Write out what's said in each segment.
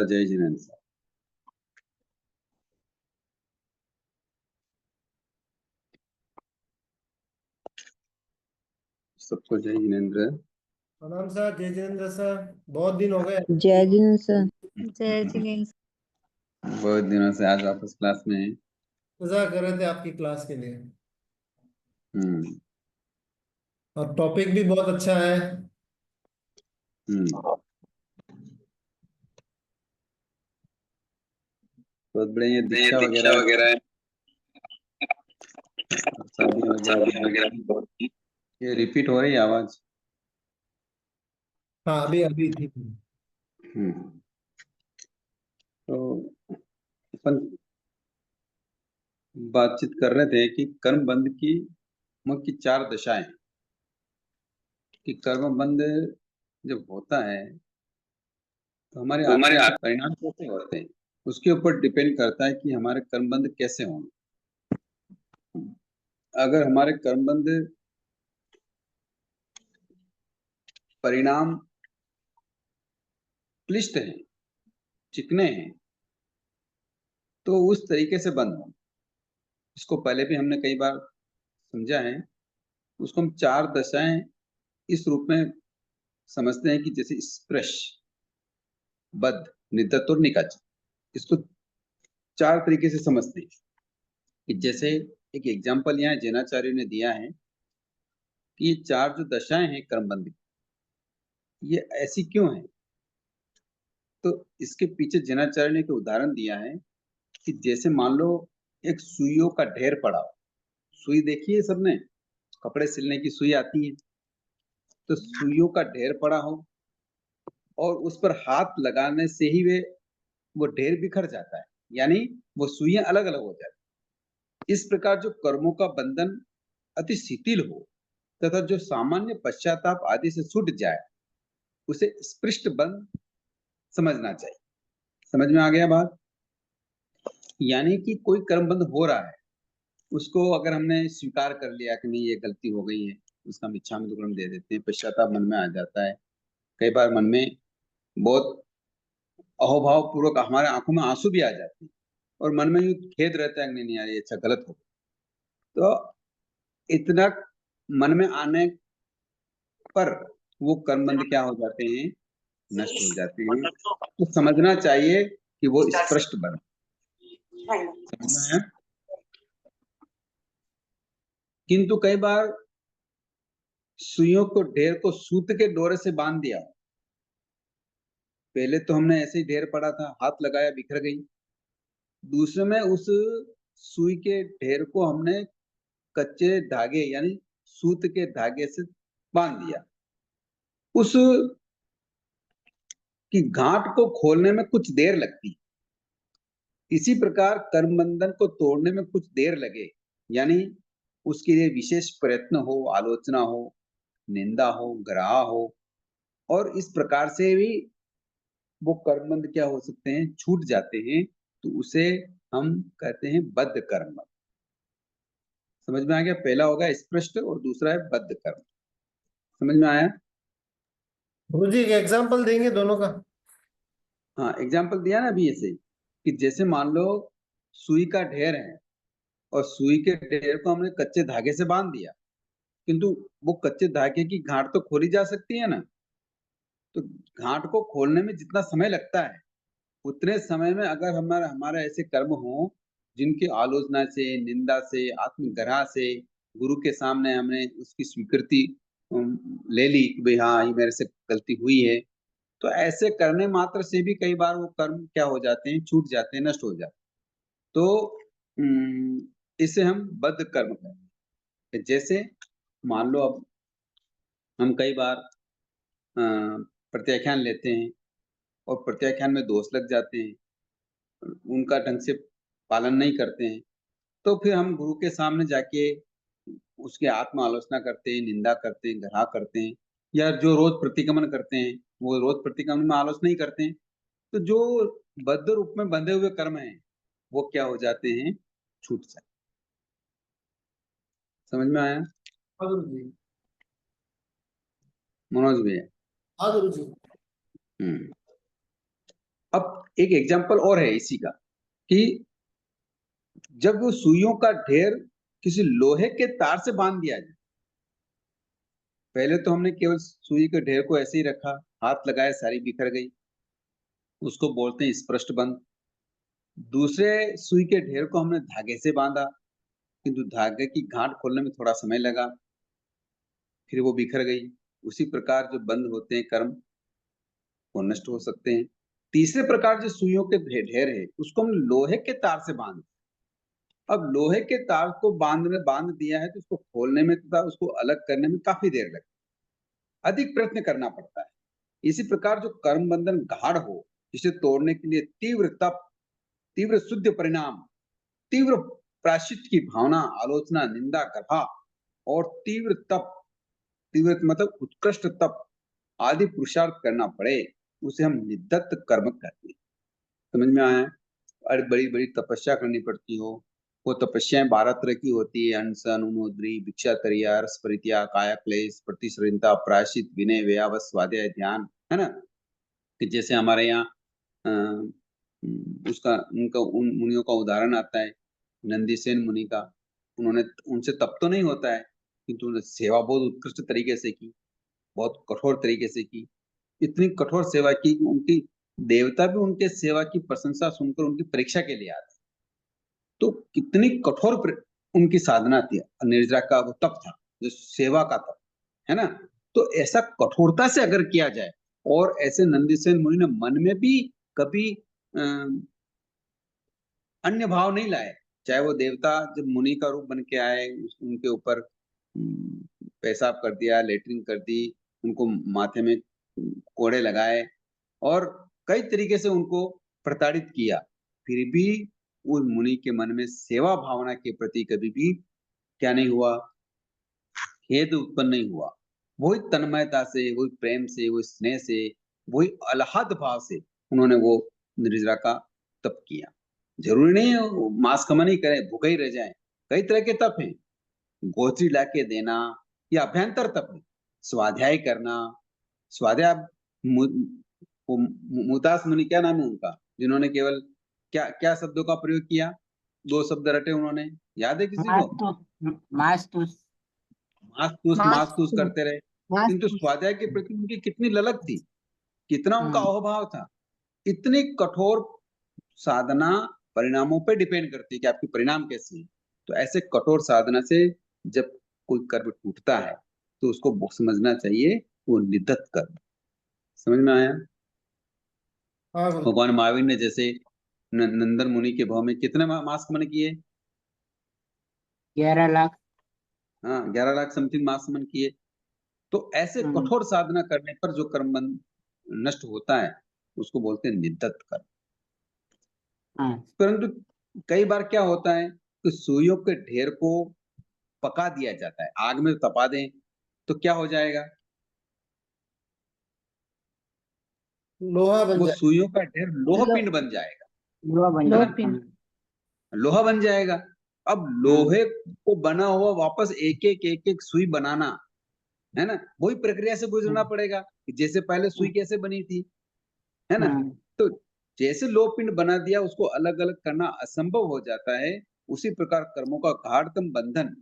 जय जिनेन्द्र सर। सबको जय जिनेन्द्र। प्रणाम सर। जय जिनेन्द्र सर, बहुत दिन हो गए। जय जिनेन्द्र सर। जय जिनेन्द्र। बहुत दिनों से आज वापस क्लास में हैं। इंतजार कर रहे थे आपकी क्लास के लिए, हम्म और टॉपिक भी बहुत अच्छा है। बहुत बढ़िया। दीक्षा दीक्षा वगैरह वगैरह शादी वगैरह ये रिपीट हो रही है आवाज। हाँ, अभी अभी थी। हम्म तो अपन बातचीत कर रहे थे कि कर्म बंध की मुख्य 4 दशाएं, कि कर्म बंध जब होता है तो हमारे आत्मा के परिणाम कैसे होते हैं, उसके ऊपर डिपेंड करता है कि हमारे कर्म बंध कैसे होंगे। अगर हमारे कर्म बंध परिणाम क्लिष्ट हैं, चिकने हैं, तो उस तरीके से बंद हो। इसको पहले भी हमने कई बार समझा है। उसको हम 4 दशाएं इस रूप में समझते हैं कि जैसे स्पर्श, बद्ध, निधत्त और निकाच। इसको 4 तरीके से समझते हैं। कि जैसे एक एग्जाम्पल यहाँ जैनाचार्य ने दिया है कि ये 4 जो दशाएं हैं कर्मबंध की, ये ऐसी क्यों है। तो इसके पीछे जैनाचार्य ने एक उदाहरण दिया है कि जैसे मान लो एक सुइयों का ढेर पड़ा हो। सुई देखी है सबने, कपड़े सिलने की सुई आती है। तो सुइयों का ढेर पड़ा हो और उस पर हाथ लगाने से ही वो ढेर बिखर जाता है, यानी वो सुइयां अलग अलग हो जाती। इस प्रकार जो कर्मों का बंधन अति शिथिल हो तथा जो सामान्य पश्चाताप आदि से छूट जाए, उसे स्पृष्ट बंध समझना चाहिए। समझ में आ गया बात। यानी कि कोई कर्म बंध हो रहा है, उसको अगर हमने स्वीकार कर लिया कि नहीं ये गलती हो गई है, उसका हम इच्छामृत दे देते हैं, पश्चाताप मन में आ जाता है। कई बार मन में बहुत अहोभाव पूर्वक हमारे आंखों में आंसू भी आ जाते हैं और मन में यूं खेद रहता है, नहीं नहीं यार ये अच्छा गलत हो गया। तो इतना मन में आने पर वो कर्मबंध क्या हो जाते हैं, नष्ट हो जाते हैं। तो समझना चाहिए कि वो स्पष्ट बन। समझना है। किंतु कई बार सुइयों को ढेर को सूत के डोरे से बांध दिया। पहले तो हमने ऐसे ही ढेर पड़ा था, हाथ लगाया बिखर गई। दूसरे में उस सुई के ढेर को हमने कच्चे धागे यानी सूत के धागे से बांध दिया। उस की गांठ को खोलने में कुछ देर लगती। इसी प्रकार कर्म बंधन को तोड़ने में कुछ देर लगे, यानी उसके लिए विशेष प्रयत्न हो, आलोचना हो, निंदा हो, ग्राह हो, और इस प्रकार से भी वो कर्म बंध क्या हो सकते हैं, छूट जाते हैं। तो उसे हम कहते हैं बद्ध कर्म। समझ में आ गया। पहला होगा स्पष्ट और दूसरा है बद्ध कर्म। समझ में आया। गुरु जी एग्जाम्पल देंगे दोनों का। हाँ, एग्जाम्पल दिया ना अभी ऐसे कि जैसे मान लो सुई का ढेर है और सुई के ढेर को हमने कच्चे धागे से बांध दिया, किंतु वो कच्चे धागे की गांठ तो खोली जा सकती है ना। तो गांठ को खोलने में जितना समय लगता है, उतने समय में अगर हमारा हमारा ऐसे कर्म हो जिनकी आलोचना से, निंदा से, आत्मग्रह से, गुरु के सामने हमने उसकी स्वीकृति ले ली कि भाई हाँ ये मेरे से गलती हुई है, तो ऐसे करने मात्र से भी कई बार वो कर्म क्या हो जाते हैं, छूट जाते हैं, नष्ट हो जाते हैं। तो इसे हम बद्ध कर्म कहते हैं। जैसे मान लो अब हम कई बार प्रत्याख्यान लेते हैं और प्रत्याख्यान में दोष लग जाते हैं, उनका ढंग से पालन नहीं करते हैं, तो फिर हम गुरु के सामने जाके उसके आत्म आलोचना करते हैं, निंदा करते हैं, ग्राह करते हैं, या जो रोज प्रतिक्रमण करते हैं वो रोज प्रतिक्रमण में आलोचना ही करते हैं। तो जो बद्ध रूप में बंधे हुए कर्म हैं वो क्या हो जाते हैं, छूट जाते। समझ में आया हाँ गुरु जी। मनोज भैया। हाँ गुरु जी। अब एक एग्जाम्पल और है इसी का, कि जब वो सुइयों का ढेर किसी लोहे के तार से बांध दिया जाए, पहले तो हमने केवल सुई के ढेर को ऐसे ही रखा, हाथ लगाए सारी बिखर गई, उसको बोलते हैं स्पष्ट बंध। दूसरे सुई के ढेर को हमने धागे से बांधा, किंतु धागे की गांठ खोलने में थोड़ा समय लगा, फिर वो बिखर गई। उसी प्रकार जो बंद होते हैं कर्म, वो नष्ट हो सकते हैं। तीसरे प्रकार जो सुइयों के ढेर है, उसको हम लोहे के तार से बांध, अब लोहे के तार को बांध दिया है तो उसको खोलने में तथा उसको अलग करने में काफी देर लगती है, अधिक प्रयत्न करना पड़ता है। इसी प्रकार जो कर्म बंधन गाढ़ हो, जिसे तोड़ने के लिए तीव्र तप, तीव्र शुद्ध परिणाम, तीव्र प्रायश्चित की भावना, आलोचना, निंदा, गधा और तीव्र तप, तीव्र मतलब उत्कृष्ट तप आदि पुरुषार्थ करना पड़े, उसे हम निदत्त कर्म कहते हैं। समझ में आया? और बड़ी बड़ी तपस्या करनी पड़ती हो, वो तपस्याएं 12 तरह की होती है: अनशन, उनोद्री, भिक्षाचर्या, रसपरित्याग, काया क्लेश, प्रतिश्रद्धा, प्रायश्चित, विनय, व्यावस, स्वाध्याय, ध्यान, है ना। कि जैसे हमारे यहाँ उसका उनका उन मुनियों का उदाहरण आता है, नंदीसेन मुनि का। उन्होंने, उनसे तप तो नहीं होता है, किंतु उन्होंने सेवा बहुत उत्कृष्ट तरीके से की, बहुत कठोर तरीके से की, इतनी कठोर सेवा की कि उनकी देवता भी उनके सेवा की प्रशंसा सुनकर उनकी परीक्षा के लिए आते। तो कितनी कठोर उनकी साधना थी, निर्जरा का वो तप था, जो सेवा का तप है ना। तो ऐसा कठोरता से अगर किया जाए, और ऐसे नंदीसेन मुनि ने मन में भी कभी अन्य भाव नहीं लाए, चाहे वो देवता जब मुनि का रूप बन के आए, उनके ऊपर पेशाब कर दिया, लेटरिन कर दी, उनको माथे में कोड़े लगाए और कई तरीके से उनको प्रताड़ित किया, फिर भी उस मुनि के मन में सेवा भावना के प्रति कभी भी क्या नहीं हुआ, खेद उत्पन्न नहीं हुआ। वही तन्मयता से, वही प्रेम से, वही स्नेह से, वही अलहद भाव से उन्होंने वो निर्जरा का तप किया। जरूरी नहीं है वो मांस कमन ही करें, भूखे ही रह जाएं। कई तरह के तप हैं, गोत्री लाके देना, या अभ्यंतर तप है, स्वाध्याय करना। स्वाध्याय, मु, मुतास मुनि, क्या नाम है उनका, जिन्होंने केवल क्या क्या शब्दों का प्रयोग किया, दो शब्द रटे उन्होंने, याद है किसी को? मास्तु मास्तुस मास तूस मास्तु करते रहे, किंतु मास्तुस। स्वाध्याय के प्रति उनकी कितनी ललक थी, कितना उनका हम्म। अहोभाव था। इतनी कठोर साधना परिणामों पे डिपेंड करती है कि आपके परिणाम कैसे हैं। तो ऐसे कठोर साधना से जब कोई कर्म टूटता है, तो उसको समझना चाहिए वो निदत्त कर्म। समझ में आया? हाँ गुरु। भगवान महावीर ने जैसे नंदन मुनि के भाव में कितने मास मन किए? 11 लाख। हाँ, 11 लाख समथिंग मास मन किए। तो ऐसे हम्म। कठोर साधना करने पर जो कर्म बंध नष्ट होता है, उसको बोलते हैं निदत्त कर्म। हाँ। परंतु कई बार क्या होता है कि सुइयों के ढेर को पका दिया जाता है, आग में तपा दें तो क्या हो जाएगा? लोहा बन वो जाए। सुइयों का ढेर लोह लो, पिंड बन जाएगा, लोहा बन है लो ना, जाता पिन है। लोहा बन जाएगा। अब हाँ। लोहे को बना हुआ वापस एक एक सुई बनाना, है ना, वही प्रक्रिया से गुजरना हम्म। पड़ेगा कि जैसे पहले सुई कैसे बनी थी, है ना। हम्म। तो जैसे लोह पिंड बना दिया, उसको अलग अलग करना असंभव हो जाता है। उसी प्रकार कर्मों का गाढ़तम बंधन,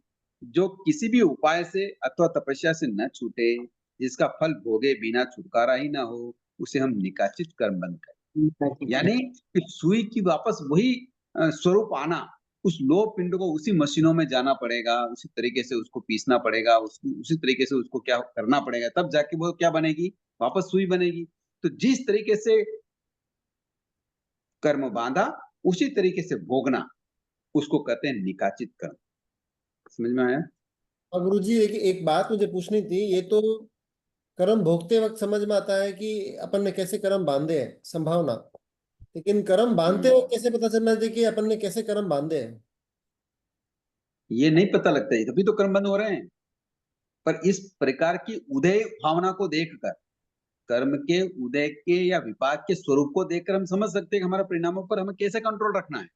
जो किसी भी उपाय से अथवा तपस्या से न छूटे, जिसका फल भोगे बिना छुटकारा ही ना हो, उसे हम निकाचित कर्म बंध करें। यानी कि सुई की वापस वही स्वरूप आना, उस लोह पिंड को उसी मशीनों में जाना पड़ेगा, उसी तरीके से उसको पीसना पड़ेगा, उसी तरीके से उसको क्या करना पड़ेगा, तब जाके वो क्या बनेगी, वापस सुई बनेगी। तो जिस तरीके से कर्म बांधा, उसी तरीके से भोगना, उसको कहते हैं निकाचित कर्म। समझ में आया? और गुरु जी एक बात मुझे पूछनी थी। ये तो कर्म भोगते वक्त समझ में आता है कि अपन ने कैसे कर्म बांधे हैं, संभावना। लेकिन कर्म बांधते हम्म। वक्त कैसे पता चलना चाहिए कि अपन ने कैसे कर्म बांधे हैं? ये नहीं पता लगता है, तभी तो कर्म बंद हो रहे हैं। पर इस प्रकार की उदय भावना को देखकर, कर्म के उदय के या विपाक के स्वरूप को देखकर हम समझ सकते हैं कि हमारे परिणामों पर हमें कैसे कंट्रोल रखना है।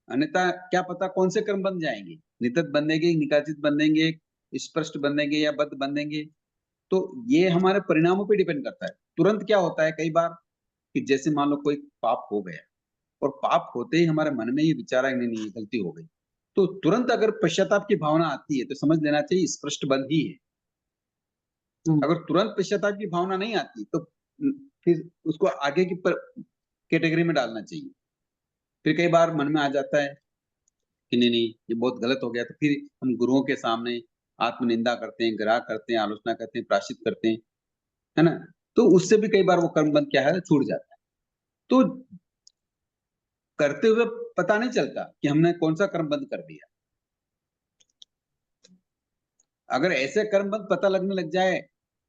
अन्यथा क्या पता कौन से कर्म बन जाएंगे, नितत बंधेंगे, निकाचित बंधेंगे, स्पष्ट बंधेंगे या बद्ध बंधेंगे। तो ये हमारे परिणामों पे डिपेंड करता है। तुरंत क्या होता है कई बार कि जैसे मान लो कोई पाप हो गया और पाप होते ही हमारे मन में ये विचार है नहीं नहीं गलती हो गई, तो तुरंत अगर पश्चाताप की भावना आती है तो समझ लेना चाहिए स्पष्ट बंध ही है। अगर तुरंत पश्चाताप की भावना नहीं आती तो फिर उसको आगे की कैटेगरी में डालना चाहिए। फिर कई बार मन में आ जाता है कि नहीं नहीं ये बहुत गलत हो गया, तो फिर हम गुरुओं के सामने आत्मनिंदा करते हैं, ग्राह करते हैं, आलोचना करते हैं, प्रायश्चित करते हैं, है ना। तो उससे भी कई बार वो कर्म बंध क्या है छूट जाता है। तो करते हुए पता नहीं चलता कि हमने कौन सा कर्म बंद कर दिया। अगर ऐसे कर्म बंद पता लगने लग जाए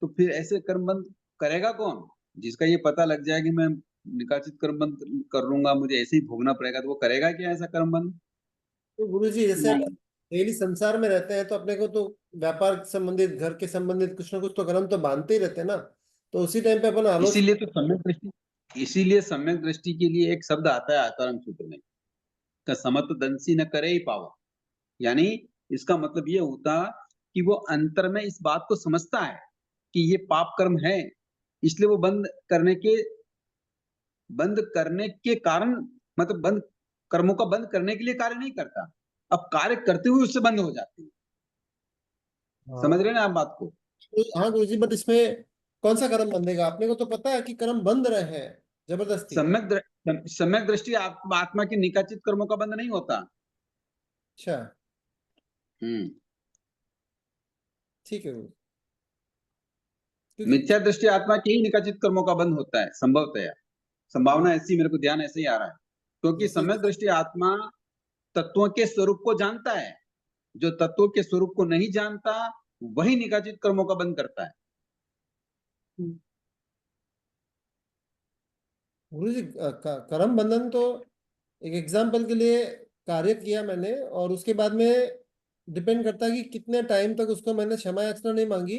तो फिर ऐसे कर्म बंद करेगा कौन? जिसका ये पता लग जाए कि मैं निकाचित कर्म बंद कर लूंगा, मुझे ऐसे ही भोगना पड़ेगा, तो वो करेगा क्या ऐसा कर्म बंद? तो गुरु जी जैसे नहीं। अपन डेली संसार में रहते हैं तो अपने को तो व्यापार के संबंधित, घर के संबंधित कुछ ना कुछ तो कर्म तो बांधते ही रहते हैं ना। तो उसी टाइम पे अपन आलोचना। इसीलिए तो सम्यक दृष्टि, इसीलिए सम्यक दृष्टि के लिए एक शब्द आता है आचार्य सूत्र में, का समत्व दंसी न करे ही पावा। यानी इसका मतलब ये होता कि वो अंतर में इस बात को समझता है कि ये पाप कर्म है, इसलिए वो बंद करने के कारण, मतलब बंद कर्मों का बंद करने के लिए कार्य नहीं करता, अब कार्य करते हुए उससे बंद हो जाते हैं। हाँ। समझ रहे हैं ना आप बात को? हाँ गुरु जी, बट इसमें कौन सा कर्म बंधेगा? अपने को तो पता है कि कर्म बंध रहे हैं जबरदस्ती। सम्यक दृष्टि आत्मा के निकाचित कर्मों का बंद नहीं होता। अच्छा, हम्म। ठीक है गुरु। क्योंकि मिथ्या दृष्टि आत्मा के ही निकाचित कर्मों का बंद होता है संभवतया, संभावना ऐसी, मेरे को ध्यान ऐसे ही आ रहा है, क्योंकि जैसे सम्यक दृष्टि आत्मा तत्वों के स्वरूप को जानता है। जो तत्वों के स्वरूप को नहीं जानता वही निकाचित कर्मों का बंद करता है। गुरु जी कर्म बंधन तो एक एग्जाम्पल के लिए कार्य किया मैंने, और उसके बाद में डिपेंड करता है कि कितने टाइम तक उसको मैंने क्षमा याचना नहीं मांगी,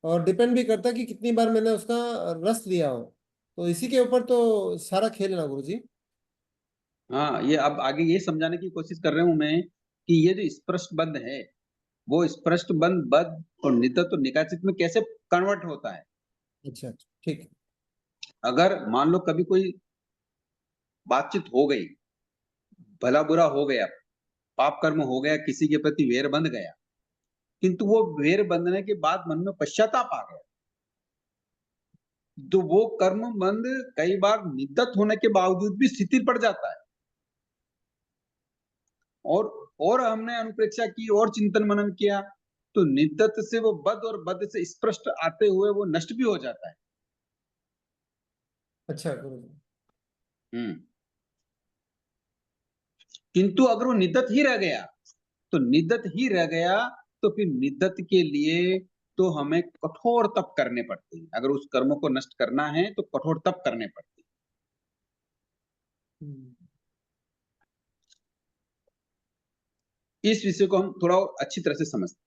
और डिपेंड भी करता है कि कितनी बार मैंने उसका रस लिया हो। तो इसी के ऊपर तो सारा खेल है ना गुरु जी। हाँ, ये अब आगे ये समझाने की कोशिश कर रहा हूं मैं कि ये जो स्पष्ट बंध है वो स्पष्ट बंध बद्ध और नित्य निकाचित में कैसे कन्वर्ट होता है। अच्छा अच्छा, ठीक है। अगर मान लो कभी कोई बातचीत हो गई, भला बुरा हो गया, पाप कर्म हो गया, किसी के प्रति वैर बंध गया, किंतु वो वैर बंधने के बाद मन में पश्चाताप आ गया, तो वो कर्म बंध कई बार निद्दत होने के बावजूद भी शिथिल पड़ जाता है। और हमने अनुप्रेक्षा की और चिंतन मनन किया तो निद्दत से वो बद और बद से स्पष्ट आते हुए वो नष्ट भी हो जाता है। अच्छा गुरु जी। हम्म। किंतु अगर वो निद्दत ही रह गया तो निद्दत ही रह गया, तो फिर निद्दत के लिए तो हमें कठोर तप करने पड़ते हैं। अगर उस कर्म को नष्ट करना है तो कठोर तप करने पड़ते हैं। इस विषय को हम थोड़ा और अच्छी तरह से समझते हैं,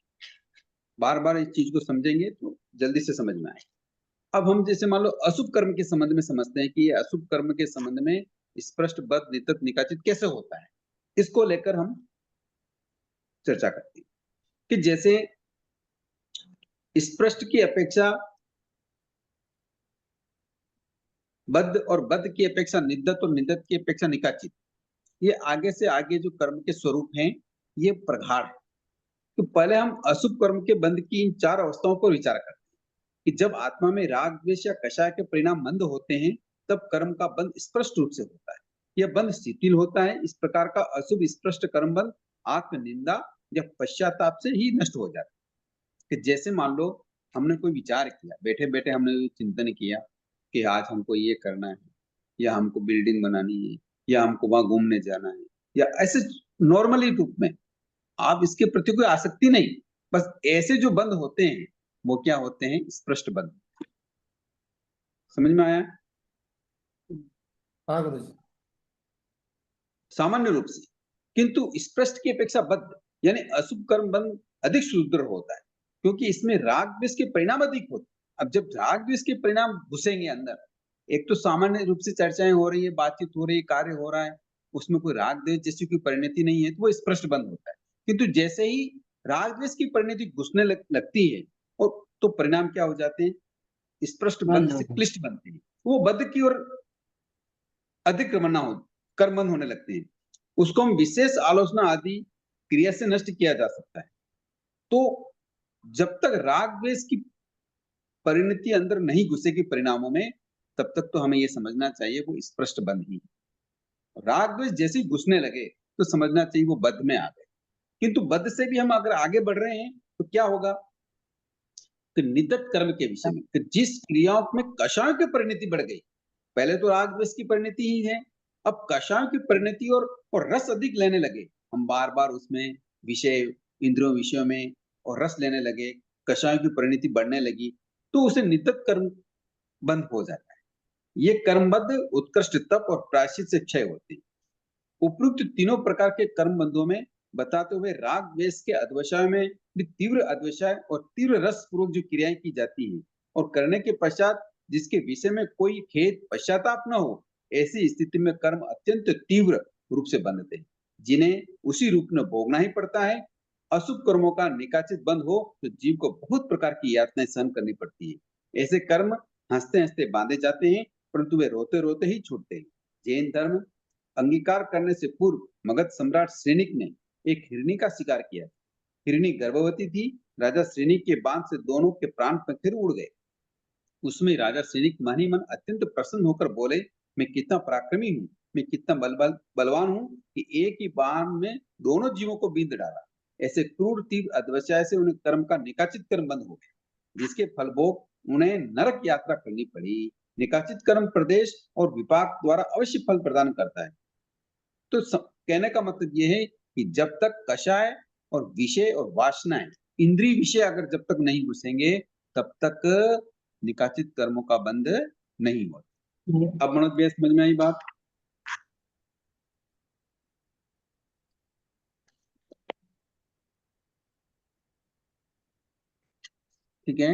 बार बार इस चीज को समझेंगे तो जल्दी से समझ में आएगा। अब हम जैसे मान लो अशुभ कर्म के संबंध में समझते हैं कि ये अशुभ कर्म के संबंध में स्पष्ट बद नित्त निकाचित कैसे होता है, इसको लेकर हम चर्चा करते हैं कि जैसे स्पष्ट की अपेक्षा बद्ध और बद्ध की अपेक्षा निद्दत और निद्दत की अपेक्षा निकाचित, ये आगे से आगे जो कर्म के स्वरूप हैं ये प्रगाढ़ है। तो पहले हम अशुभ कर्म के बंध की इन चार अवस्थाओं पर विचार करते हैं कि जब आत्मा में राग द्वेष या कषाय के परिणाम मंद होते हैं तब कर्म का बंध स्पष्ट रूप से होता है, यह बंध शिथिल होता है। इस प्रकार का अशुभ स्पष्ट कर्म बंध आत्म निंदा या पश्चाताप से ही नष्ट हो जाता है। कि जैसे मान लो हमने कोई विचार किया, बैठे बैठे हमने चिंतन किया कि आज हमको ये करना है, या हमको बिल्डिंग बनानी है, या हमको वहां घूमने जाना है, या ऐसे नॉर्मली रूप में आप इसके प्रति कोई आसक्ति नहीं, बस ऐसे जो बंद होते हैं वो क्या होते हैं? स्पष्ट बंद। समझ में आया? हाँ गुरु जी। सामान्य रूप से। किंतु स्पष्ट की अपेक्षा बद्ध यानी अशुभ कर्म बंद अधिक सुदृढ़ होता है, क्योंकि इसमें राग द्वेष के परिणाम अधिक होते हैं। अब जब राग द्वेष के परिणाम घुसेंगे अंदर, एक तो सामान्य रूप से चर्चाएं हो रही है, बातचीत हो रही है, कार्य हो रहा है, उसमें कोई राग द्वेष जैसी कोई परिणति नहीं है, तो वो स्पष्ट बंद होता है। किंतु जैसे ही राग द्वेष की परिणति घुसने लगती है और तो परिणाम क्या हो जाते हैं? स्पष्ट बंद बंद हो से गया। क्लिष्ट बनते हैं, वो बद्ध की ओर अधिक्रमण हो, कर्मबंध होने लगते हैं। उसको हम विशेष आलोचना आदि क्रिया से नष्ट किया जा सकता है। तो जब तक राग द्वेष की परिणति अंदर नहीं घुसेगी परिणामों में, तब तक तो हमें ये समझना चाहिए वो स्पष्ट बंध ही है। राग द्वेष जैसे ही घुसने लगे तो समझना चाहिए वो बद्ध में आ गए। किंतु बद्ध से भी हम अगर आगे बढ़ रहे हैं तो क्या होगा कि निदत कर्म के विषय में, कि जिस क्रियाओं में कषायों की परिणति बढ़ गई, पहले तो राग द्वेष की परिणति ही है, अब कषायों की परिणति और रस अधिक लेने लगे, हम बार बार उसमें विषय, इंद्रियों विषयों में और रस लेने लगे, कषायों की परिणति बढ़ने लगी, तो उसे निदत कर्म बंद हो जाता है। ये कर्मबद्ध उत्कृष्ट तप और प्रायश्चित से क्षय होते हैं। उपयुक्त तीनों प्रकार के कर्म बंधों में बताते हुए राग द्वेष के अधवसाय में भी तीव्र अधवसाय और तीव्र रस पूर्वक जो क्रियाएं की जाती है और करने के पश्चात जिसके विषय में कोई खेद पश्चाताप न हो, ऐसी स्थिति में कर्म अत्यंत तीव्र रूप से बंधते हैं, जिन्हें उसी रूप में भोगना ही पड़ता है। अशुभ कर्मों का निकाचित बंद हो तो जीव को बहुत प्रकार की यातनाएं सहन करनी पड़ती है। ऐसे कर्म हंसते हंसते बांधे जाते हैं, परंतु वे रोते रोते ही छूटते हैं। जैन धर्म अंगीकार करने से पूर्व मगध सम्राट श्रेनिक ने एक हिरणी का शिकार किया। हिरणी गर्भवती थी। राजा श्रेनिक के बांध से दोनों के प्राण पखेरु उड़ गए। उसमें राजा श्रेनिक मन ही मन अत्यंत प्रसन्न होकर बोले, मैं कितना पराक्रमी हूँ, मैं कितना बलवान हूँ कि एक ही बाण में दोनों जीवों को बींध डाला। ऐसे क्रूर तीव्र अधवसाय से उन्हें कर्म का निकाचित कर्म बंद हो गया, जिसके फलभोग उन्हें नरक यात्रा करनी पड़ी। निकाचित कर्म प्रदेश और विपाक द्वारा अवश्य फल प्रदान करता है। तो कहने का मतलब ये है कि जब तक कषाय और विषय और वासनाएं, इंद्रिय विषय अगर जब तक नहीं घुसेंगे, तब तक निकाचित कर्मों का बंध नहीं होता। अब मनोज भैया समझ में आई बात? ठीक है।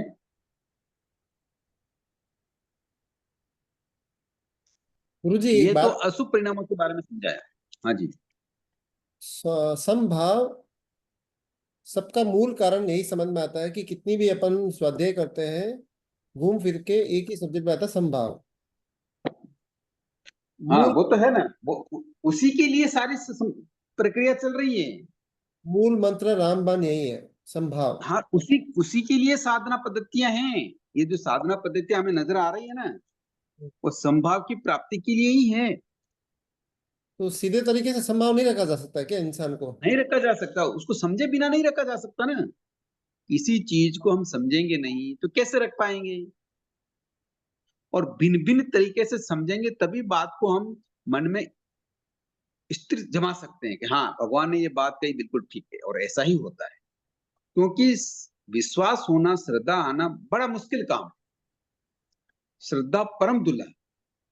गुरुजी ये एक तो बात, अशुभ परिणामों के बारे में समझाया। हाँ जी। समभाव सबका मूल कारण यही समझ में आता है कि कितनी भी अपन स्वाध्याय करते हैं, घूम फिर के एक ही सब्जेक्ट में आता है, समभाव। हाँ मूल वो तो है ना, वो उसी के लिए सारी प्रक्रिया चल रही है। मूल मंत्र रामबाण यही है, समभाव। हाँ, उसी उसी के लिए साधना पद्धतियां हैं। ये जो साधना पद्धतियां हमें नजर आ रही है ना, वो संभाव की प्राप्ति के लिए ही है। तो सीधे तरीके से संभाव नहीं रखा जा सकता क्या इंसान को? नहीं रखा जा सकता, उसको समझे बिना नहीं रखा जा सकता ना। किसी चीज को हम समझेंगे नहीं तो कैसे रख पाएंगे, और भिन्न भिन्न तरीके से समझेंगे तभी बात को हम मन में स्थिर जमा सकते हैं कि हाँ, भगवान ने ये बात कही, बिल्कुल ठीक है, और ऐसा ही होता है। क्योंकि विश्वास होना, श्रद्धा आना बड़ा मुश्किल काम है। श्रद्धा परम दुर्लभ है।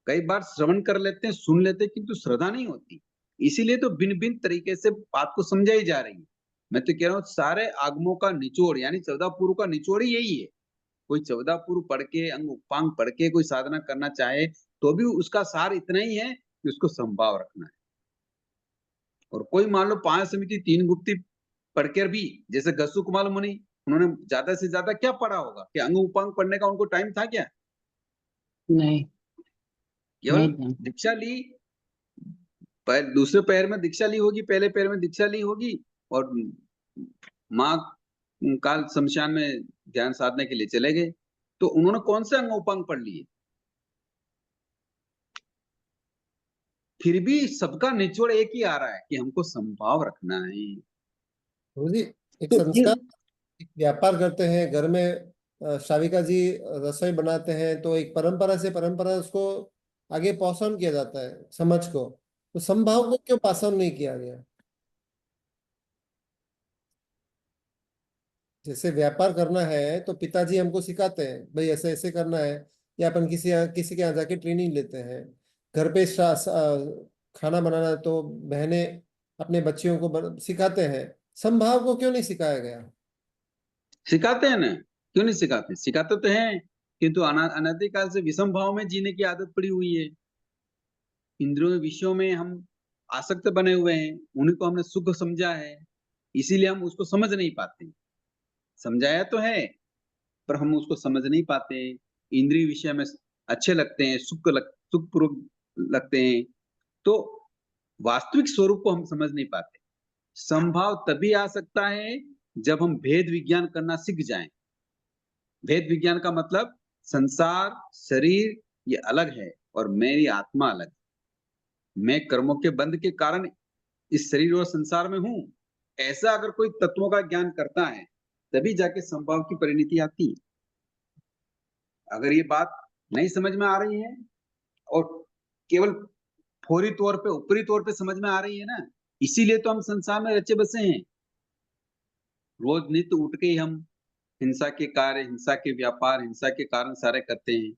कई बार श्रवण कर लेते हैं, सुन लेते हैं, किंतु श्रद्धा नहीं होती। इसीलिए तो भिन्न भिन्न तरीके से बात को समझाई जा रही है। मैं तो कह रहा हूँ सारे आगमों का निचोड़ यानी 14 पूर्व का निचोड़ ही यही है। कोई 14 पूर्व पढ़ के, अंग उपांग पढ़ के कोई साधना करना चाहे तो भी उसका सार इतना ही है कि उसको संभाव रखना है। और कोई मान लो 5 समिति 3 गुप्ती पढ़कर भी, जैसे गस्सु कुमार मुनि, उन्होंने ज्यादा से ज्यादा क्या पढ़ा होगा कि अंग उपांग पढ़ने का उनको टाइम था क्या? नहीं केवल नहीं दीक्षा ली, दूसरे पैर में दीक्षा ली होगी, पहले पैर में दीक्षा ली होगी, और माँ काल शमशान में ध्यान साधने के लिए चले गए। तो उन्होंने कौन से अंग उपांग पढ़ लिए? फिर भी सबका निचोड़ एक ही आ रहा है कि हमको संभाव रखना है। गुरुजी एक तो ये संस्कार, एक व्यापार करते हैं घर में, शाविका जी रसोई बनाते हैं, तो एक परंपरा से परंपरा उसको आगे पास ऑन किया जाता है समझ को। तो समभाव को क्यों पास ऑन नहीं किया गया? जैसे व्यापार करना है तो पिताजी हमको सिखाते हैं भाई ऐसे ऐसे करना है, या अपन किसी के यहाँ जाके ट्रेनिंग लेते हैं। घर पे खाना बनाना है तो बहनें अपने बच्चियों को सिखाते हैं। समभाव को क्यों नहीं सिखाया गया? सिखाते हैं ना, क्यों नहीं सिखाते, सिखाते तो हैं, किंतु अनादिकाल से विषम भाव में जीने की आदत पड़ी हुई है। इंद्रियों विषयों में हम आसक्त बने हुए हैं, उन्हीं को हमने सुख समझा है, इसीलिए हम उसको समझ नहीं पाते। समझाया तो है पर हम उसको समझ नहीं पाते। इंद्रिय विषय में अच्छे लगते हैं, सुखपूर्वक लगते हैं, तो वास्तविक स्वरूप को हम समझ नहीं पाते। संभाव तभी आ सकता है जब हम भेद विज्ञान करना सीख जाएं। भेद विज्ञान का मतलब संसार, शरीर ये अलग है और मेरी आत्मा अलग है। मैं कर्मों के बंध के कारण इस शरीर और संसार में हूं। ऐसा अगर कोई तत्वों का ज्ञान करता है तभी जाके संभाव की परिणति आती है। अगर ये बात नहीं समझ में आ रही है और केवल फौरी तौर पे, ऊपरी तौर पे समझ में आ रही है ना, इसीलिए तो हम संसार में रचे बसे हैं। रोज नित्य उठ के ही हम हिंसा के कार्य, हिंसा के व्यापार, हिंसा के कारण सारे करते हैं।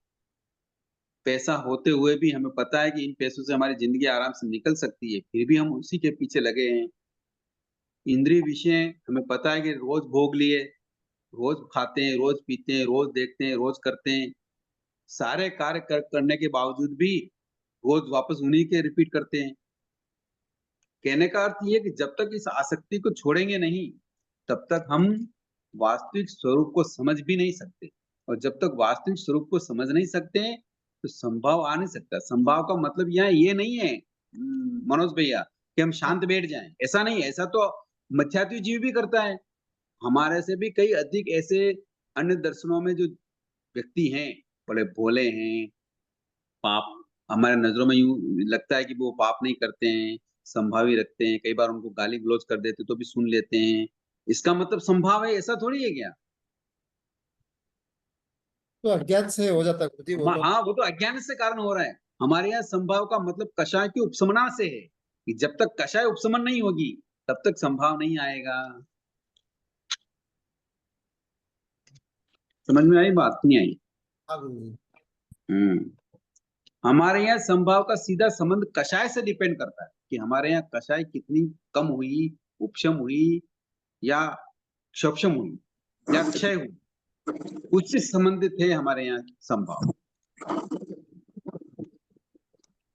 पैसा होते हुए भी हमें पता है कि इन पैसों से हमारी जिंदगी आराम से निकल सकती है, फिर भी हम उसी के पीछे लगे हैं। इंद्रिय विषय हमें पता है कि रोज भोग लिए, रोज खाते हैं, रोज पीते हैं, रोज देखते हैं, रोज करते हैं। सारे कार्य करने के बावजूद भी रोज वापस उन्हीं के रिपीट करते हैं। कहने का अर्थ ये है कि जब तक इस आसक्ति को छोड़ेंगे नहीं, तब तक हम वास्तविक स्वरूप को समझ भी नहीं सकते। और जब तक वास्तविक स्वरूप को समझ नहीं सकते, तो संभाव आ नहीं सकता। संभाव का मतलब यहाँ ये नहीं है मनोज भैया कि हम शांत बैठ जाएं। ऐसा नहीं है, ऐसा तो मध्यात्व जीव भी करता है। हमारे से भी कई अधिक ऐसे अन्य दर्शनों में जो व्यक्ति हैं, बड़े भोले हैं, पाप हमारे नजरों में यूं लगता है कि वो पाप नहीं करते हैं, संभावी रखते हैं, कई बार उनको गाली गलौज कर देते तो भी सुन लेते हैं। इसका मतलब संभाव है, ऐसा थोड़ी है क्या? तो अज्ञान से हो जाता है खुद ही वो तो। हाँ, वो तो अज्ञान से कारण हो रहा है। हमारे यहाँ संभाव का मतलब कषाय की उपशमना से है कि जब तक कषाय उपशमन नहीं होगी तब तक संभाव नहीं आएगा। समझ में आई बात? नहीं आई? हाँ गुरुजी। हमारे यहाँ संभाव का सीधा संबंध कषाय से डिपेंड करता है कि हमारे यहाँ कषाय कितनी कम हुई, उपशम हुई या क्षपशम हुई या क्षय हुई, उससे संबंधित है हमारे यहाँ संभाव।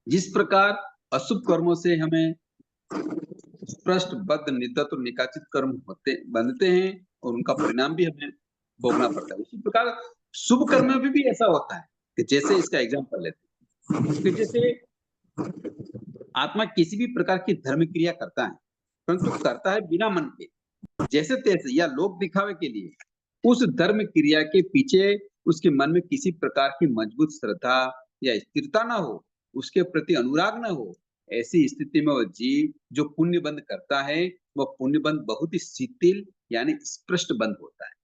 जिस प्रकार अशुभ कर्मों से हमें स्पष्ट बद्ध निदत्त और निकाचित कर्म होते बनते हैं और उनका परिणाम भी हमें भोगना पड़ता है, उसी प्रकार शुभ कर्म में भी ऐसा होता है कि जैसे इसका एग्जाम्पल लेते हैं कि जैसे आत्मा किसी भी प्रकार की धर्म क्रिया करता है, परंतु करता है बिना मन के, जैसे तैसे या लोक दिखावे के लिए। उस धर्म क्रिया के पीछे उसके मन में किसी प्रकार की मजबूत श्रद्धा या स्थिरता ना हो, उसके प्रति अनुराग ना हो। ऐसी स्थिति में वह जीव जो पुण्य बंध करता है, वह पुण्य बंध बहुत ही शिथिल यानी स्पष्ट बंध होता है।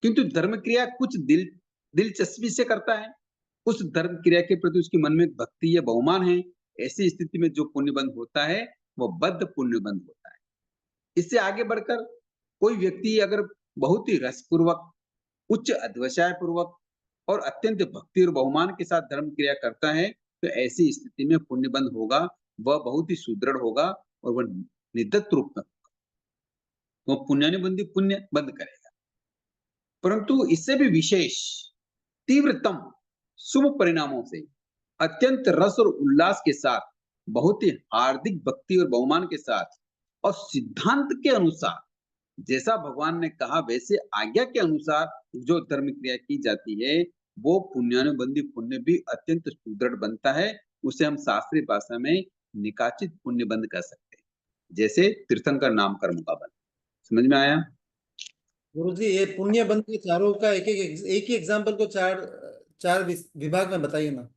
किंतु धर्म क्रिया कुछ दिलचस्पी से करता है, उस धर्म क्रिया के प्रति उसके मन में भक्ति या बहुमान है। ऐसी स्थिति में जो पुण्य बंध होता है वह बद्ध पुण्य बंध होता है। इससे आगे बढ़कर कोई व्यक्ति अगर बहुत ही रसपूर्वक, उच्च अध्यवसाय पूर्वक और अत्यंत भक्ति और बहुमान के साथ धर्म क्रिया करता है, तो ऐसी स्थिति में पुण्य बंध होगा, वह बहुत ही सुदृढ़ होगा और वह निदत्त रूप में होगा, वह पुण्यानुबंधी पुण्य बंद करेगा। परंतु इससे भी विशेष तीव्रतम शुभ परिणामों से अत्यंत रस और उल्लास के साथ, बहुत ही हार्दिक भक्ति और बहुमान के साथ और सिद्धांत के अनुसार, जैसा भगवान ने कहा वैसे आज्ञा के अनुसार जो धर्म क्रिया की जाती है, वो पुण्यानुबंधी पुण्य भी अत्यंत सुदृढ़ बनता है। उसे हम शास्त्रीय भाषा में निकाचित पुण्य बंद कर सकते हैं, जैसे तीर्थंकर नाम कर्म का बंध। समझ में आया? गुरुजी ये पुण्य बंध के चारों का एक ही एग्जाम्पल को चार विभाग में बताइए ना।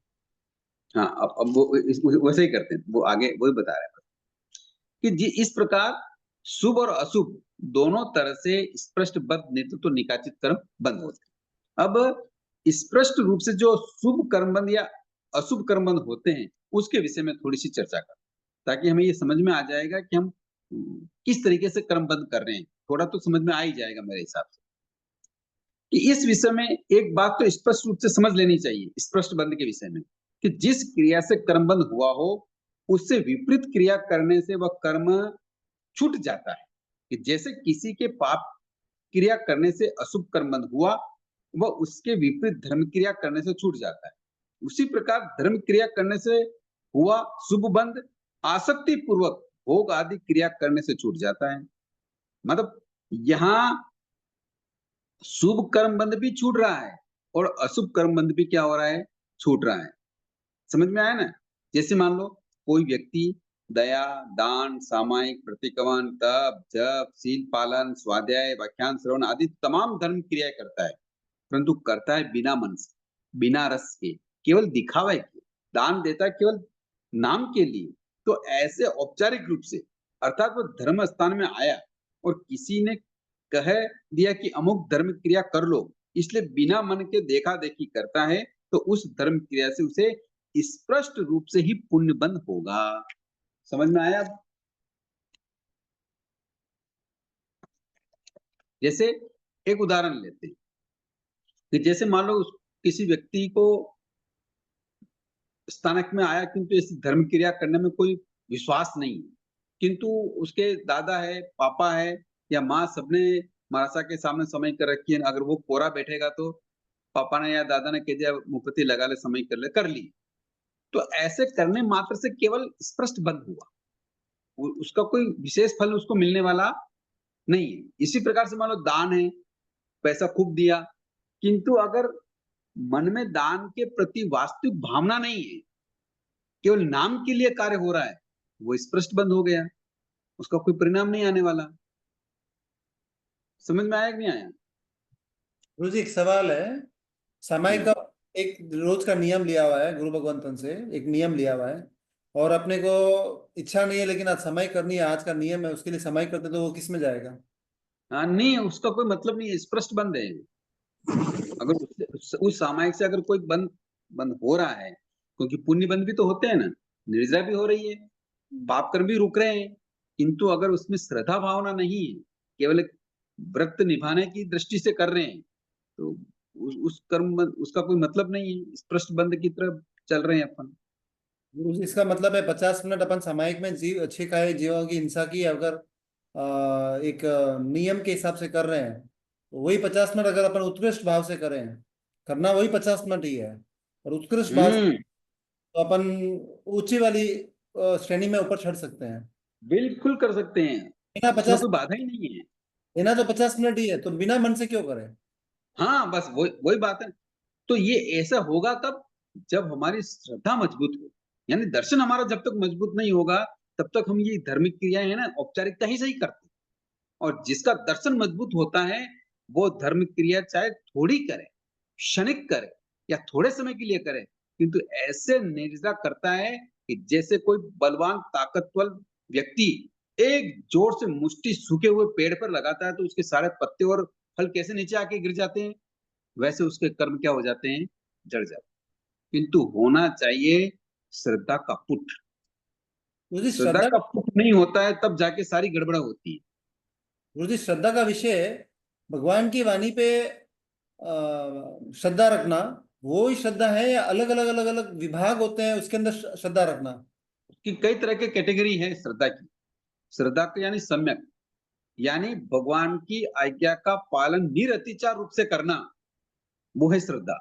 हाँ, अब वो वैसे ही करते हैं, वो आगे वही बता रहे हैं कि इस प्रकार शुभ और अशुभ दोनों तरह से स्पष्ट बद्ध नेतृत्व निकाचित कर्म बंद होते हैं। अब स्पष्ट रूप से जो शुभ कर्म बंद या अशुभ कर्म बंद होते हैं, उसके विषय में थोड़ी सी चर्चा करें, ताकि हमें ये समझ में आ जाएगा कि हम किस तरीके से कर्म बंद कर रहे हैं। थोड़ा तो समझ में आ ही जाएगा मेरे हिसाब से कि इस विषय में एक बात तो स्पष्ट रूप से समझ लेनी चाहिए स्पष्ट बंद के विषय में, कि जिस क्रिया से कर्म बंद हुआ हो, उससे विपरीत क्रिया करने से वह कर्म छूट जाता है। कि जैसे किसी के पाप क्रिया करने से अशुभ कर्म बंद हुआ, वह उसके विपरीत धर्म क्रिया करने से छूट जाता है। उसी प्रकार धर्म क्रिया करने से हुआ शुभ बंद आसक्ति पूर्वक भोग आदि क्रिया करने से छूट जाता है। मतलब यहाँ शुभ कर्म बंद भी छूट रहा है और अशुभ कर्म बंद भी क्या हो रहा है? छूट रहा है। समझ में आया ना? जैसे मान लो कोई व्यक्ति दया, दान, सामायिक, प्रतिक्रमण, तप, जप, शील पालन, स्वाध्याय, व्याख्यान श्रवण आदि तमाम धर्म क्रियाएं करता है, परंतु करता है बिना मन से, बिना रस के, केवल दिखावे के। दान देता है केवल नाम के लिए। तो ऐसे औपचारिक रूप से, अर्थात वो धर्म स्थान में आया और किसी ने कह दिया कि अमुक धर्म क्रिया कर लो, इसलिए बिना मन के देखा देखी करता है, तो उस धर्म क्रिया से उसे स्पष्ट रूप से ही पुण्य बंध होगा। समझ में आया? जैसे एक उदाहरण लेते हैं कि जैसे मान लो किसी व्यक्ति को स्थानक में आया, किंतु इस धर्म क्रिया करने में कोई विश्वास नहीं है, किंतु उसके दादा है, पापा है या माँ, सबने महाराजा के सामने समय कर रखी है, अगर वो कोरा बैठेगा तो पापा ने या दादा ने कह दिया मुफ्ती लगा ले, समय कर ले, कर ली। तो ऐसे करने मात्र से केवल स्पष्ट बंध हुआ, उसका कोई विशेष फल उसको मिलने वाला नहीं है। इसी प्रकार से मान लो दान है, पैसा खूब दिया, किंतु अगर मन में दान के प्रति वास्तविक भावना नहीं है, केवल नाम के लिए कार्य हो रहा है, वो स्पष्ट बंद हो गया, उसका कोई परिणाम नहीं आने वाला। समझ में आया कि नहीं आया? गुरु जी एक सवाल है। समय का एक रोज का नियम लिया हुआ है, गुरु भगवंतन से एक नियम लिया हुआ है, और अपने को इच्छा नहीं है लेकिन आज समय करनी है, आज का नियम है, उसके लिए समय करते तो वो किस में जाएगा? हाँ, नहीं, उसका कोई मतलब नहीं है, स्पष्ट बंद है। अगर उस सामायिक से अगर कोई बंद बंद हो रहा है, क्योंकि पुण्य बंद भी तो होते हैं ना, निर्जरा भी हो रही है, पाप कर्म भी रुक रहे हैं, किंतु अगर उसमें श्रद्धा भावना नहीं है, केवल एक व्रत निभाने की दृष्टि से कर रहे हैं, तो उस कर्म उसका कोई मतलब नहीं है, स्पष्ट बंद की तरफ चल रहे हैं अपन। इसका मतलब है 50 मिनट अपन सामायिक में जीव अच्छे खाए जीवों की हिंसा की अगर एक नियम के हिसाब से कर रहे हैं, तो वही 50 मिनट अगर अपन उत्कृष्ट भाव से करें, करना वही 50 मिनट ही है, और उत्कृष्ट भाव से तो अपन ऊंची वाली श्रेणी में ऊपर चढ़ सकते हैं। बिल्कुल कर सकते हैं, बिना उसमें 50 कोई बाधा ही नहीं है। लेना तो 50 मिनट ही है, तो बिना मन से क्यों करें? हाँ, बस वही वही बात है। तो ये ऐसा होगा तब जब हमारी श्रद्धा मजबूत हो, यानी दर्शन हमारा जब तक मजबूत नहीं होगा, तब तक हम ये धार्मिक क्रियाएं है ना, औपचारिकता ही सही करते हैं। और जिसका दर्शन मजबूत होता है, वो धर्म क्रिया चाहे थोड़ी करे, क्षणिक करे या थोड़े समय के लिए करे, किंतु ऐसे निर्जरा करता है कि जैसे कोई बलवान ताकतवर व्यक्ति एक जोर से मुट्ठी सूखे हुए पेड़ पर लगाता है, तो उसके सारे पत्ते और फल कैसे नीचे आके गिर जाते हैं, वैसे उसके कर्म क्या हो जाते हैं, जड़ जाते हैं। किंतु होना चाहिए श्रद्धा का पुट। गुरु जी श्रद्धा श्रद्धा, का पुट नहीं होता है, तब जाके सारी गड़बड़ होती है। गुरु जी श्रद्धा का विषय भगवान की वाणी पे श्रद्धा रखना, वो ही श्रद्धा है या अलग अलग अलग अलग विभाग होते हैं उसके अंदर श्रद्धा रखना? कि कई तरह के कैटेगरी है श्रद्धा की। श्रद्धा का यानी सम्यक, यानी भगवान की आज्ञा का पालन निरतिचार रूप से करना, वो है श्रद्धा।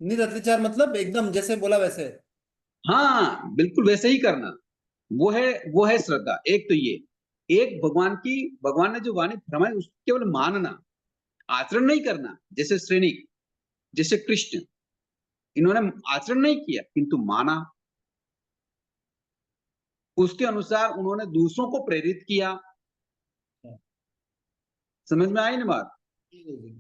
निरत्याचार मतलब एकदम जैसे बोला वैसे? हाँ, बिल्कुल वैसे ही करना, वो है श्रद्धा। एक तो ये, एक भगवान ने जो वाणी फरमाई उसको केवल मानना, आचरण नहीं करना। जैसे श्रेणिक, जैसे कृष्ण, इन्होंने आचरण नहीं किया किंतु माना, उसके अनुसार उन्होंने दूसरों को प्रेरित किया। समझ में आई ना बात? किंतु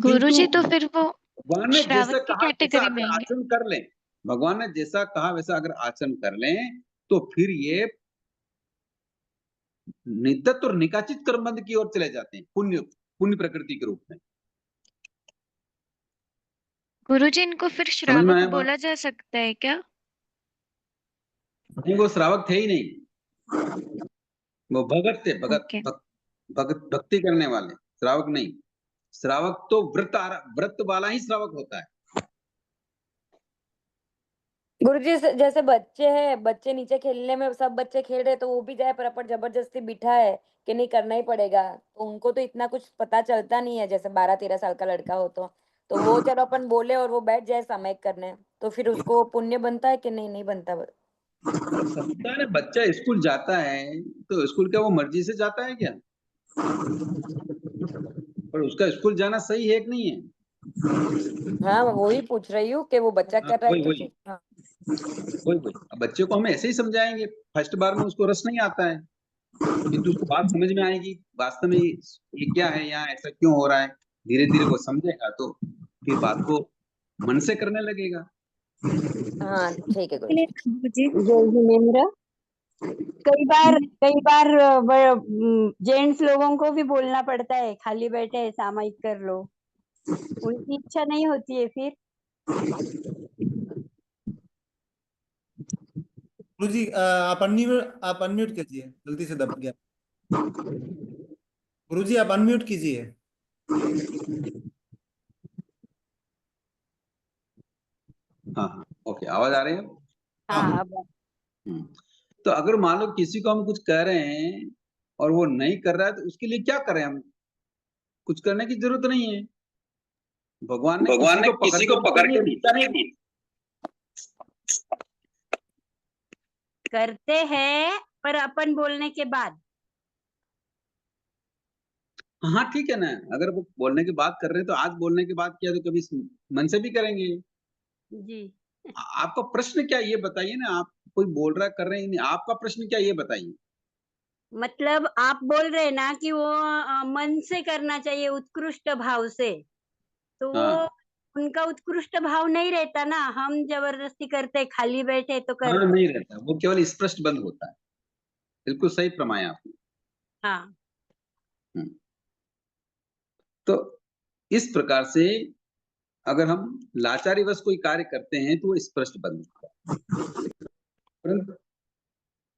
गुरुजी तो फिर वो भगवान ने श्रावक जैसा की कहा वैसा कैटेगरी में अगर आएंगे। आचरण कर लें, भगवान ने जैसा कहा वैसा अगर आचरण कर लें, तो फिर ये निदत और निकाचित कर्मबंध की ओर चले जाते हैं, पुण्य पुण्य प्रकृति के रूप में। गुरुजी इनको फिर समझ में श्रावक आया बात? बोला जा सकता है क्या? नहीं, वो श्रावक थे ही नहीं, वो भगत थे, ओके। भक्ति करने वाले, श्रावक नहीं। श्रावक तो व्रत वाला ही श्रावक होता है। गुरुजी जैसे बच्चे हैं, बच्चे नीचे खेलने में सब बच्चे खेल रहे तो वो भी जाए, पर अपन जबरदस्ती बिठा है कि नहीं करना ही पड़ेगा, तो उनको तो इतना कुछ पता चलता नहीं है, जैसे 12-13 साल का लड़का हो तो वो चलो अपन बोले और वो बैठ जाए समय करने, तो फिर उसको पुण्य बनता है कि नहीं, नहीं बनता? पता है ना, बच्चा स्कूल जाता है तो स्कूल क्या वो मर्जी से जाता है क्या? पर उसका स्कूल जाना सही है कि नहीं है? हाँ वही पूछ रही हूँ कि वो बच्चा हाँ, कर रहा है वही तो वही हाँ। वही वही अब बच्चे को हम ऐसे ही समझाएंगे, फर्स्ट बार में उसको रस नहीं आता है, किंतु उसको बात समझ में आएगी वास्तव में ये क्या है, यहाँ ऐसा क्यों हो रहा है। धीरे धीरे वो समझेगा तो फिर बात को मन से करने लगेगा। हाँ ठीक है गुरुजी। गुरुजी जय जिनेन्द्र। कई बार जेंट्स लोगों को भी बोलना पड़ता है, खाली बैठे है सामायिक कर लो, उनकी इच्छा नहीं होती है फिर। गुरुजी आप अनम्यूट कीजिए, गलती से दब गया। गुरुजी आप अनम्यूट कीजिए। हाँ हाँ ओके, आवाज आ रही है? हाँ, अब तो अगर मान लो किसी को हम कुछ कह रहे हैं और वो नहीं कर रहा है तो उसके लिए क्या करें हम? कुछ करने की जरूरत नहीं है। भगवान ने किसी को पकड़ के नीचा नहीं दी। करते हैं पर अपन बोलने के बाद। हाँ ठीक है ना, अगर वो बोलने की बात कर रहे हैं तो आज बोलने के बाद किया तो कभी मन से भी करेंगे। जी, आपका प्रश्न क्या है ये बताइए ना, आप कोई बोल रहा है कर रहे हैं नहीं, आपका प्रश्न क्या है ये बताइए। मतलब आप बोल रहे हैं ना कि वो मन से करना चाहिए, उत्कृष्ट भाव से, तो वो हाँ उनका उत्कृष्ट भाव नहीं रहता ना, हम जबरदस्ती करते, खाली बैठे तो हाँ करते। नहीं रहता, वो केवल स्पष्ट बंद होता है। बिल्कुल सही प्रमाया आपने। हाँ, हम्म। तो इस प्रकार से अगर हम लाचारीवश कोई कार्य करते हैं तो वो स्पष्ट बंद होता है। परंतु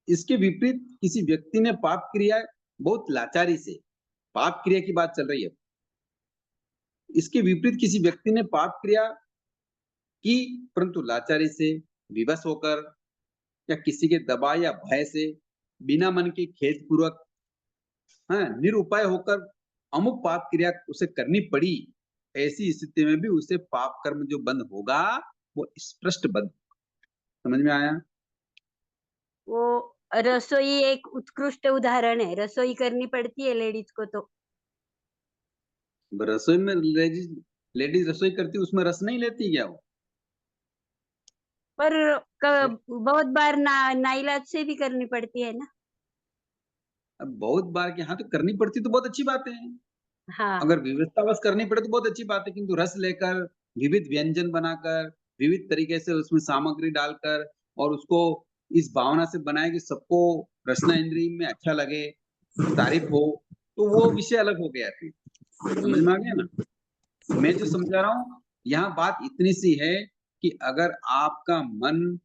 इसके विपरीत किसी व्यक्ति ने पाप क्रिया बहुत लाचारी से, पाप क्रिया की बात चल रही है, इसके विपरीत किसी व्यक्ति ने पाप क्रिया की परंतु लाचारी से, विवश होकर या किसी के दबाव या भय से, बिना मन के खेद पूर्वक, हाँ निरुपाय होकर अमुक पाप क्रिया उसे करनी पड़ी, ऐसी स्थिति में भी उसे पाप कर्म जो बंद होगा वो स्पष्ट बंद। समझ में आया? वो रसोई एक उत्कृष्ट उदाहरण है, रसोई करनी पड़ती है लेडीज को तो। रसोई में लेडीज रसोई करती उसमें रस नहीं लेती क्या वो? पर बहुत बार नाइलाज से भी करनी पड़ती है ना। अब बहुत बार के हाँ तो करनी पड़ती तो बहुत अच्छी बात है, हाँ, अगर विविधतावश करनी पड़े तो बहुत अच्छी बात है, किंतु रस लेकर विविध व्यंजन बनाकर विविध तरीके से उसमें सामग्री डालकर और उसको इस भावना से बनाए कि सबको रसना इंद्रिय में अच्छा लगे, तारीफ हो, तो वो विषय अलग हो गया फिर। समझ जी, में आ गया ना? मैं जो समझा रहा हूँ यहाँ बात इतनी सी है कि अगर आपका मन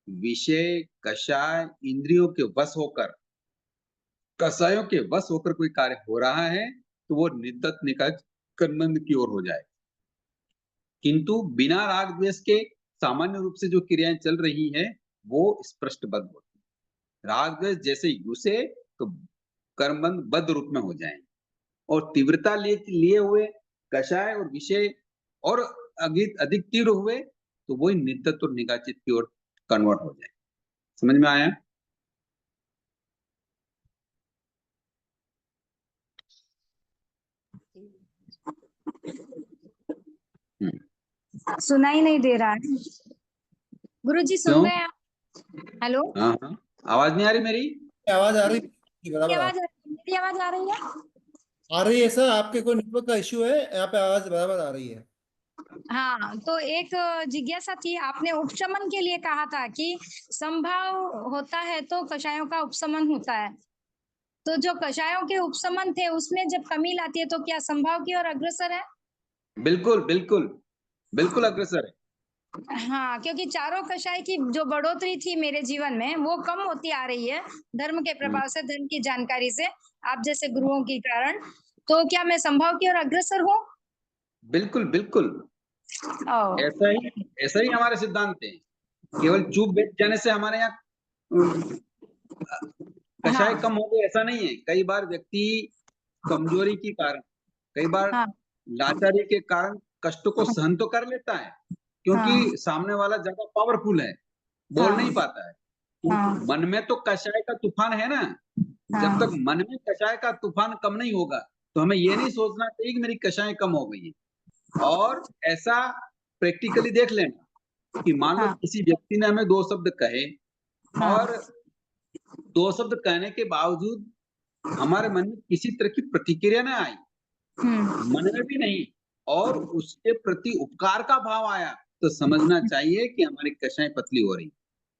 विषय कषाय इंद्रियों के वश होकर, कषायों के वश होकर कोई कार्य हो रहा है तो वो निद्दत निकाय कर्मंद की ओर हो जाए, किंतु बिना राग द्वेष के सामान्य रूप से जो क्रियाएं चल रही है वो स्पष्ट बद्ध होती है। राग द्वेष जैसे ही घुसे तो कर्मबंध बद्ध रूप में हो जाएंगे, और तीव्रता लिए हुए कषाय और विषय और अधिक तीव्र हुए तो वही नित्यत्व और निगाचित की ओर कन्वर्ट हो जाए। समझ में आया? सुनाई नहीं दे रहा है गुरुजी, सुन क्यों? रहे हैं आप? हेलो, हाँ हाँ, आवाज नहीं आ रही मेरी? आवाज आ रही है, बराबर मेरी आवाज आ रही है? आ रही है सर। आपके कोई नेटवर्क का इश्यू है? यहाँ पे आवाज बराबर आ रही है। हाँ, तो एक जिज्ञासा थी। आपने उपशमन के लिए कहा था कि संभाव होता है तो कषायों का उपशमन होता है। तो जो कषायों के उपशमन थे उसमें जब कमी लाती है तो क्या संभाव की ओर अग्रसर है? बिल्कुल बिल्कुल बिल्कुल अग्रसर है। हाँ, क्योंकि चारों कषाय की जो बढ़ोतरी थी मेरे जीवन में वो कम होती आ रही है, धर्म के प्रभाव से, धर्म की जानकारी से, आप जैसे गुरुओं के कारण। तो क्या मैं संभाव की ओर अग्रसर हूँ? बिल्कुल बिल्कुल ओ, ऐसा ही हमारे सिद्धांत है। केवल चूप बैठ जाने से हमारे यहाँ कषाय हाँ, कम हो गए ऐसा नहीं है। कई बार व्यक्ति कमजोरी के कारण, कई बार हाँ, लाचारी के कारण कष्ट को सहन तो कर लेता है, क्योंकि हाँ, सामने वाला ज्यादा पावरफुल है, बोल नहीं हाँ, पाता है, किंतु हाँ, मन में तो कषाय का तूफान है ना। जब हाँ, तक मन में कषाय का तूफान कम नहीं होगा तो हमें ये नहीं सोचना चाहिए कि मेरी कषाय कम हो गई है। और ऐसा प्रैक्टिकली देख लेना कि मान लो हाँ। किसी व्यक्ति ने हमें 2 शब्द कहे हाँ। और 2 शब्द कहने के बावजूद हमारे मन में किसी तरह की प्रतिक्रिया न आई, मन में भी नहीं, और उसके प्रति उपकार का भाव आया, तो समझना चाहिए कि हमारी कषाय पतली हो रही।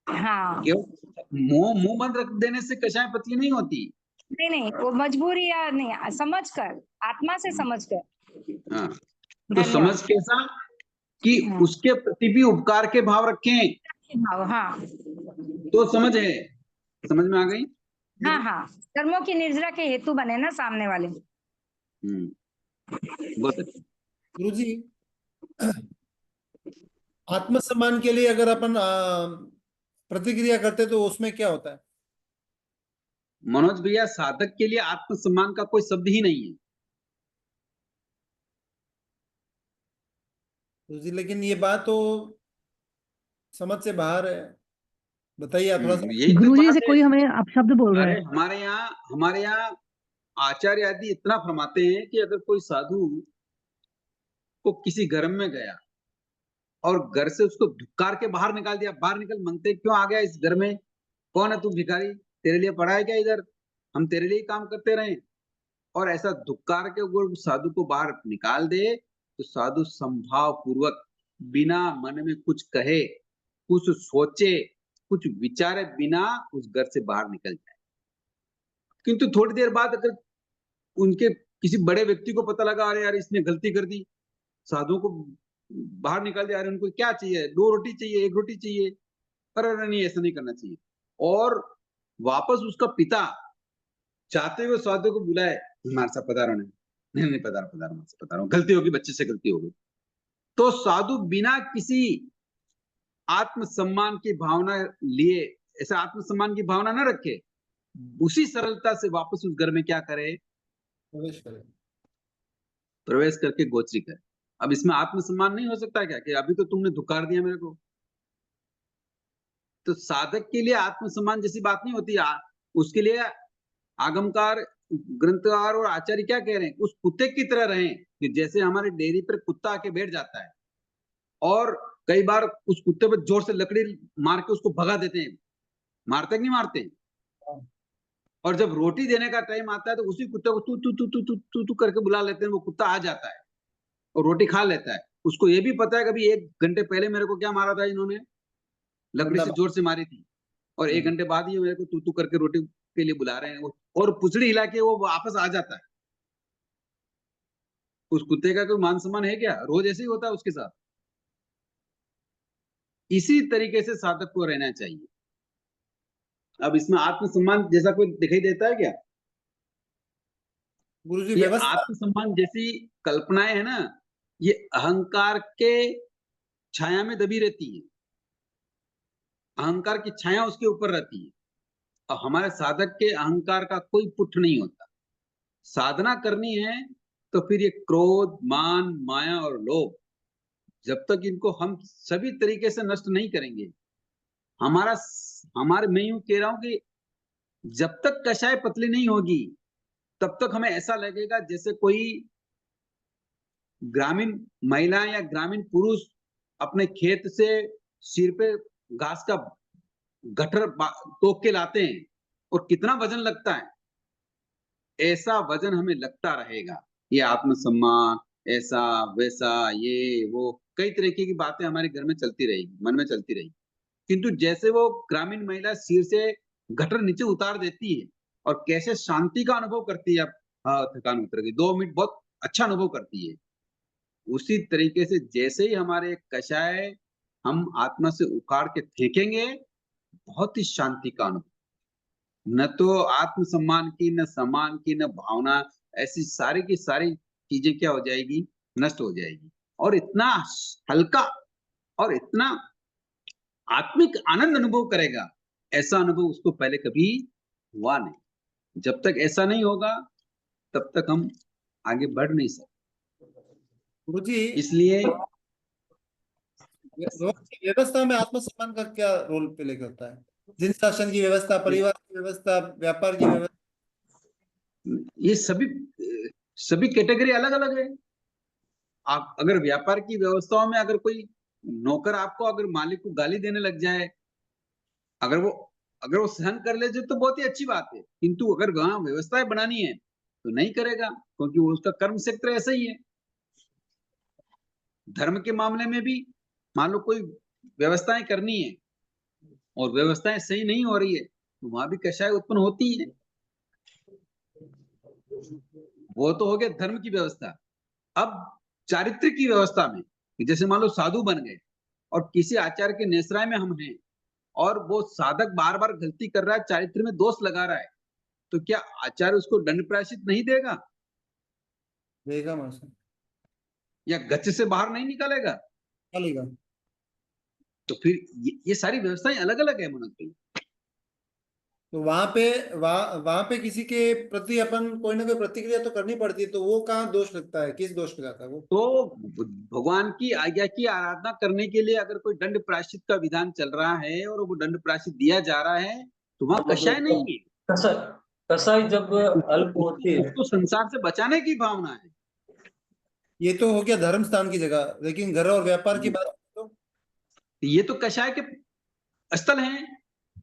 हाँ, केवल मुंह बंद रख देने से कषाय पतली नहीं होती। नहीं, वो मजबूरी या नहीं, समझकर, आत्मा से समझकर। हाँ, तो धन्यवाद। समझ कैसा कि हाँ। उसके प्रति भी उपकार के भाव रखें, हाँ, तो समझ है। समझ में आ गई? हाँ, हाँ, कर्मों की निर्जरा के हेतु बने ना सामने वाले। बहुत अच्छा। गुरुजी, आत्मसम्मान के लिए अगर अपन प्रतिक्रिया करते तो उसमें क्या होता है? मनोज भैया, साधक के लिए आत्मसम्मान का कोई शब्द ही नहीं है। गुरुजी, लेकिन ये बात तो समझ से बाहर है, बताइए आप थोड़ा सा। यही तो गुरुजी बात से है। कोई हमें अपशब्द बोल रहा अरे है। हमारे यहाँ आचार्य आदि इतना फरमाते हैं कि अगर कोई साधु को किसी घर में गया और घर से उसको धुक्कार के बाहर निकाल दिया, बाहर निकल, मांगते क्यों आ गया इस घर में, कौन है तू भिखारी, तेरे लिए पड़ा है क्या इधर, हम तेरे लिए काम करते रहे, और ऐसा धुक्कार के वो साधु को बाहर निकाल दे, तो साधु संभाव पूर्वक बिना मन में कुछ कहे, कुछ सोचे, कुछ विचारे बिना उस घर से बाहर निकल जाए। किंतु थोड़ी देर बाद अगर उनके किसी बड़े व्यक्ति को पता लगा, अरे यार इसने गलती कर दी, साधुओं को बाहर निकाल दिया, अरे उनको क्या चाहिए, 2 रोटी चाहिए, 1 रोटी चाहिए, अरे नहीं ऐसा नहीं करना चाहिए, और वापस उसका पिता चाहते हुए साधु को बुलाए, हमारे साथ पधारो, नहीं पधारो पधारो, हमारे साथ पधारो, गलती होगी, बच्चे से गलती हो गई, तो साधु बिना किसी आत्मसम्मान की भावना लिए, ऐसा आत्मसम्मान की भावना न रखे, उसी सरलता से वापस उस घर में क्या करे, प्रवेश करें। प्रवेश करके गोचरी करे। अब इसमें आत्मसम्मान नहीं हो सकता क्या कि अभी तो तुमने धुकार दिया मेरे को? तो साधक के लिए आत्मसम्मान जैसी बात नहीं होती। उसके लिए आगमकार, ग्रंथकार और आचार्य क्या कह रहे हैं, उस कुत्ते की तरह रहें कि जैसे हमारे डेयरी पर कुत्ता आके बैठ जाता है और कई बार उस कुत्ते पर जोर से लकड़ी मार के उसको भगा देते हैं, मारते कि नहीं मारते, और जब रोटी देने का टाइम आता है तो उसी कुत्ते को तू तू तू तू तू तू तू करके बुला लेते हैं, वो कुत्ता आ जाता है और रोटी खा लेता है। उसको ये भी पता है कभी 1 घंटे पहले मेरे को क्या मारा था इन्होंने, लकड़ी से जोर से मारी थी, और 1 घंटे बाद ये मेरे को तू तू करके रोटी के लिए बुला रहे हैं, और पुछड़ी हिला के वो वापस आ जाता है। उस कुत्ते का कोई मान सम्मान है क्या? रोज ऐसे ही होता है उसके साथ। इसी तरीके से साधक को रहना चाहिए। अब इसमें आत्मसम्मान जैसा कोई दिखाई देता है क्या? गुरुजी, ये व्यवस्था आत्मसम्मान जैसी कल्पनाएं है ना, ये अहंकार के छाया में दबी रहती है, अहंकार की छाया उसके ऊपर रहती है, और हमारे साधक के अहंकार का कोई पुठ नहीं होता। साधना करनी है तो फिर ये क्रोध, मान, माया और लोभ, जब तक इनको हम सभी तरीके से नष्ट नहीं करेंगे, मैं यूं कह रहा हूं कि जब तक कषाय पतली नहीं होगी तब तक हमें ऐसा लगेगा जैसे कोई ग्रामीण महिला या ग्रामीण पुरुष अपने खेत से सिर पे घास का गट्ठर तोप के लाते हैं, और कितना वजन लगता है, ऐसा वजन हमें लगता रहेगा। ये आत्मसम्मान, ऐसा वैसा, ये वो कई तरीके की बातें हमारे घर में चलती रहेगी, मन में चलती रहेगी, किंतु जैसे वो ग्रामीण महिला सिर से गट्ठर नीचे उतार देती है और कैसे शांति का अनुभव करती है, हाँ थकान उतर गई, 2 मिनट बहुत अच्छा अनुभव करती है, उसी तरीके से जैसे ही हमारे कषाय हम आत्मा से उखाड़ के फेंकेंगे, बहुत ही शांति का अनुभव, न तो आत्मसम्मान की, न सम्मान की, न भावना, ऐसी सारी की सारी चीजें क्या हो जाएगी, नष्ट हो जाएगी, और इतना हल्का और इतना आत्मिक आनंद अनुभव करेगा, ऐसा अनुभव उसको पहले कभी हुआ नहीं। जब तक ऐसा नहीं होगा तब तक हम आगे बढ़ नहीं सकते। गुरुजी, इसलिए व्यवस्था में आत्मसम्मान का क्या रोल प्ले करता है? जिन शासन की व्यवस्था, परिवार की व्यवस्था, व्यापार की व्यवस्था, ये सभी कैटेगरी अलग अलग है। आप अगर व्यापार की व्यवस्थाओं में अगर कोई नौकर आपको अगर मालिक को गाली देने लग जाए, अगर वो सहन कर ले जो तो बहुत ही अच्छी बात है, किंतु अगर वहां व्यवस्थाएं बनानी है तो नहीं करेगा, क्योंकि वो उसका कर्म क्षेत्र ऐसा ही है। धर्म के मामले में भी मान लो कोई व्यवस्थाएं करनी है और व्यवस्थाएं सही नहीं हो रही है तो वहां भी कषाय उत्पन्न होती है। वो तो हो गया धर्म की व्यवस्था। अब चारित्र की व्यवस्था में जैसे मान लो साधु बन गए और किसी आचार्य के नेसराय में हम हैं और वो साधक बार बार गलती कर रहा है, चारित्र में दोष लगा रहा है, तो क्या आचार्य उसको दंड प्रायश्चित नहीं देगा देगा मास्टर, या गच्छ से बाहर नहीं निकालेगा? चलेगा। तो फिर ये सारी व्यवस्थाएं अलग अलग है मनोज भाई। तो वहां पे किसी के प्रति अपन कोई ना कोई प्रतिक्रिया तो करनी पड़ती है, तो वो कहाँ दोष लगता है, किस दोष पे जाता है वो? तो भगवान की आज्ञा की आराधना करने के लिए अगर कोई दंड प्रायश्चित का विधान चल रहा है और वो दंड प्रायश्चित दिया जा रहा है तो वहां कषाय नहीं है, कसाई जब अल्प होती है, उसको संसार से बचाने की भावना है। ये तो हो गया धर्म स्थान की जगह, लेकिन घर और व्यापार की बात तो ये तो कषाय के स्थल हैं,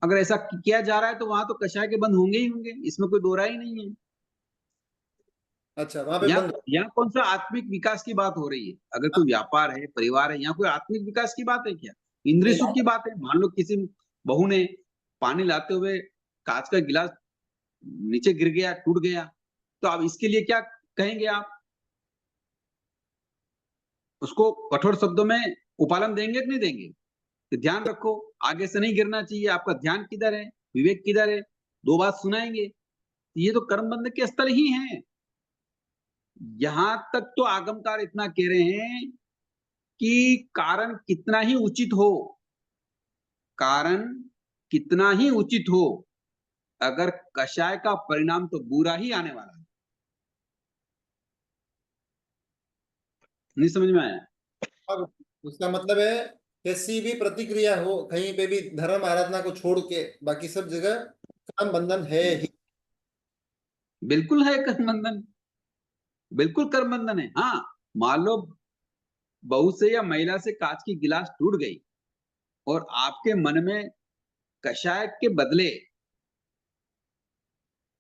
अगर ऐसा किया जा रहा है तो वहां तो कषाय के बंद होंगे ही होंगे, इसमें कोई दो राय ही नहीं है। अच्छा, वहां पे बंद। यहाँ कौन सा आत्मिक विकास की बात हो रही है? अगर कोई व्यापार है, परिवार है, यहाँ कोई आत्मिक विकास की बात है क्या? इंद्रिय सुख की बात है। मान लो किसी बहू ने पानी लाते हुए कांच का गिलास नीचे गिर गया, टूट गया, तो अब इसके लिए क्या कहेंगे आप? उसको कठोर शब्दों में उपालन देंगे कि नहीं देंगे कि ध्यान रखो आगे से नहीं गिरना चाहिए, आपका ध्यान किधर है, विवेक किधर है, दो बात सुनाएंगे। ये तो कर्म बंध के स्थल ही हैं। यहां तक तो आगमकार इतना कह रहे हैं कि कारण कितना ही उचित हो, कारण कितना ही उचित हो, अगर कषाय का परिणाम तो बुरा ही आने वाला है। नहीं समझ में आया? अब उसका मतलब है कैसी भी प्रतिक्रिया हो, कहीं पे भी धर्म आराधना को छोड़ के बाकी सब जगह काम बंधन है ही। बिल्कुल है कर्म बंधन, बिल्कुल कर्म बंधन है। हाँ, मान लो बहू से या महिला से कांच की गिलास टूट गई और आपके मन में कषाय के बदले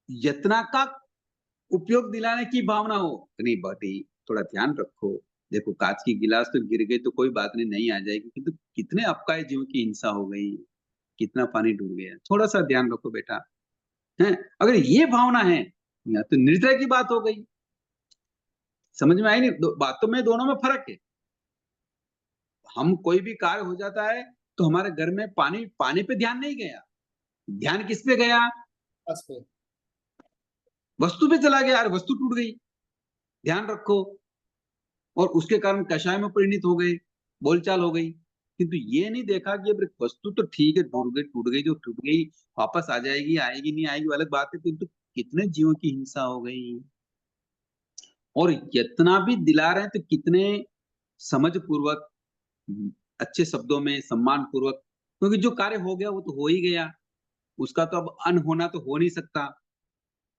यत्ना का उपयोग दिलाने की भावना हो, नहीं बेटी थोड़ा ध्यान रखो, देखो कांच की गिलास तो गिर गई तो कोई बात नहीं, नहीं आ जाएगी, किंतु कितने अपकाय जीव की हिंसा हो गई, कितना पानी डूब गया, थोड़ा सा ध्यान रखो बेटा। है अगर ये भावना है, या तो निर्दय की बात हो गई। समझ में आई नहीं? बातों में दोनों में फर्क है। हम कोई भी कार्य हो जाता है तो हमारे घर में पानी पे ध्यान नहीं गया, ध्यान किस पे गया? बस पे। वस्तु पे चला गया, यार वस्तु टूट गई, ध्यान रखो, और उसके कारण कषाय में परिणित हो गए, बोलचाल हो गई। किंतु ये नहीं देखा कि अब वस्तु तो ठीक है, टूट गई जो टूट गई, वापस आ जाएगी, आएगी नहीं आएगी अलग बात है, किंतु कितने जीवों की हिंसा हो गई। और इतना भी दिला रहे हैं तो कितने समझ पूर्वक, अच्छे शब्दों में, सम्मान पूर्वक, क्योंकि जो कार्य हो गया वो तो हो ही गया, उसका तो अब अनहोना तो हो नहीं सकता।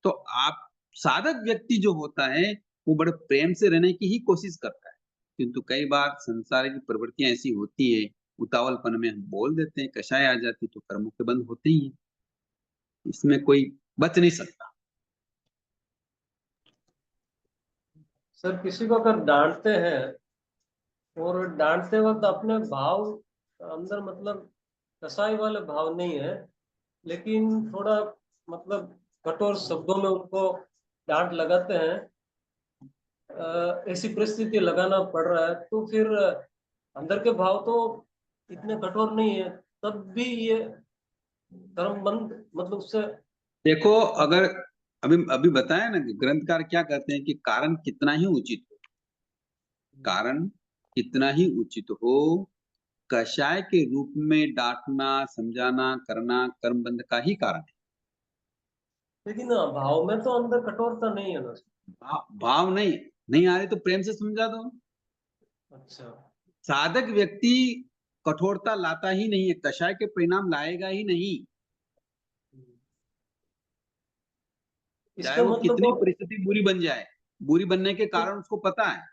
तो आप साधक व्यक्ति जो होता है वो बड़े प्रेम से रहने की ही कोशिश करता है, किंतु कई बार संसार की प्रवृत्तियां ऐसी होती है, उतावलपन में हम बोल देते हैं, कषाय आ जाती तो कर्मों के बंद होते ही हैं, इसमें कोई बच नहीं सकता। सर किसी को अगर डांटते हैं और डांटते वक्त अपने भाव अंदर मतलब कसाई वाले भाव नहीं है, लेकिन थोड़ा मतलब कठोर शब्दों में उनको डांट लगाते हैं, ऐसी परिस्थिति लगाना पड़ रहा है, तो फिर अंदर के भाव तो इतने कठोर नहीं है, तब भी ये कर्मबंध मतलब उससे देखो, अगर अभी अभी बताया ना कि ग्रंथकार क्या कहते हैं कि कारण कितना ही उचित हो, कारण कितना ही उचित हो, कषाय के रूप में डांटना, समझाना, करना कर्मबंध का ही कारण है। लेकिन भाव में तो अंदर कठोरता नहीं है ना। भाव नहीं आ रही तो प्रेम से समझा दो। अच्छा, साधक व्यक्ति कठोरता लाता ही नहीं है, कषाय के परिणाम लाएगा ही नहीं, चाहे इसका वो मतलब कितनी परिस्थिति बुरी बन जाए, बुरी बनने के कारण उसको पता है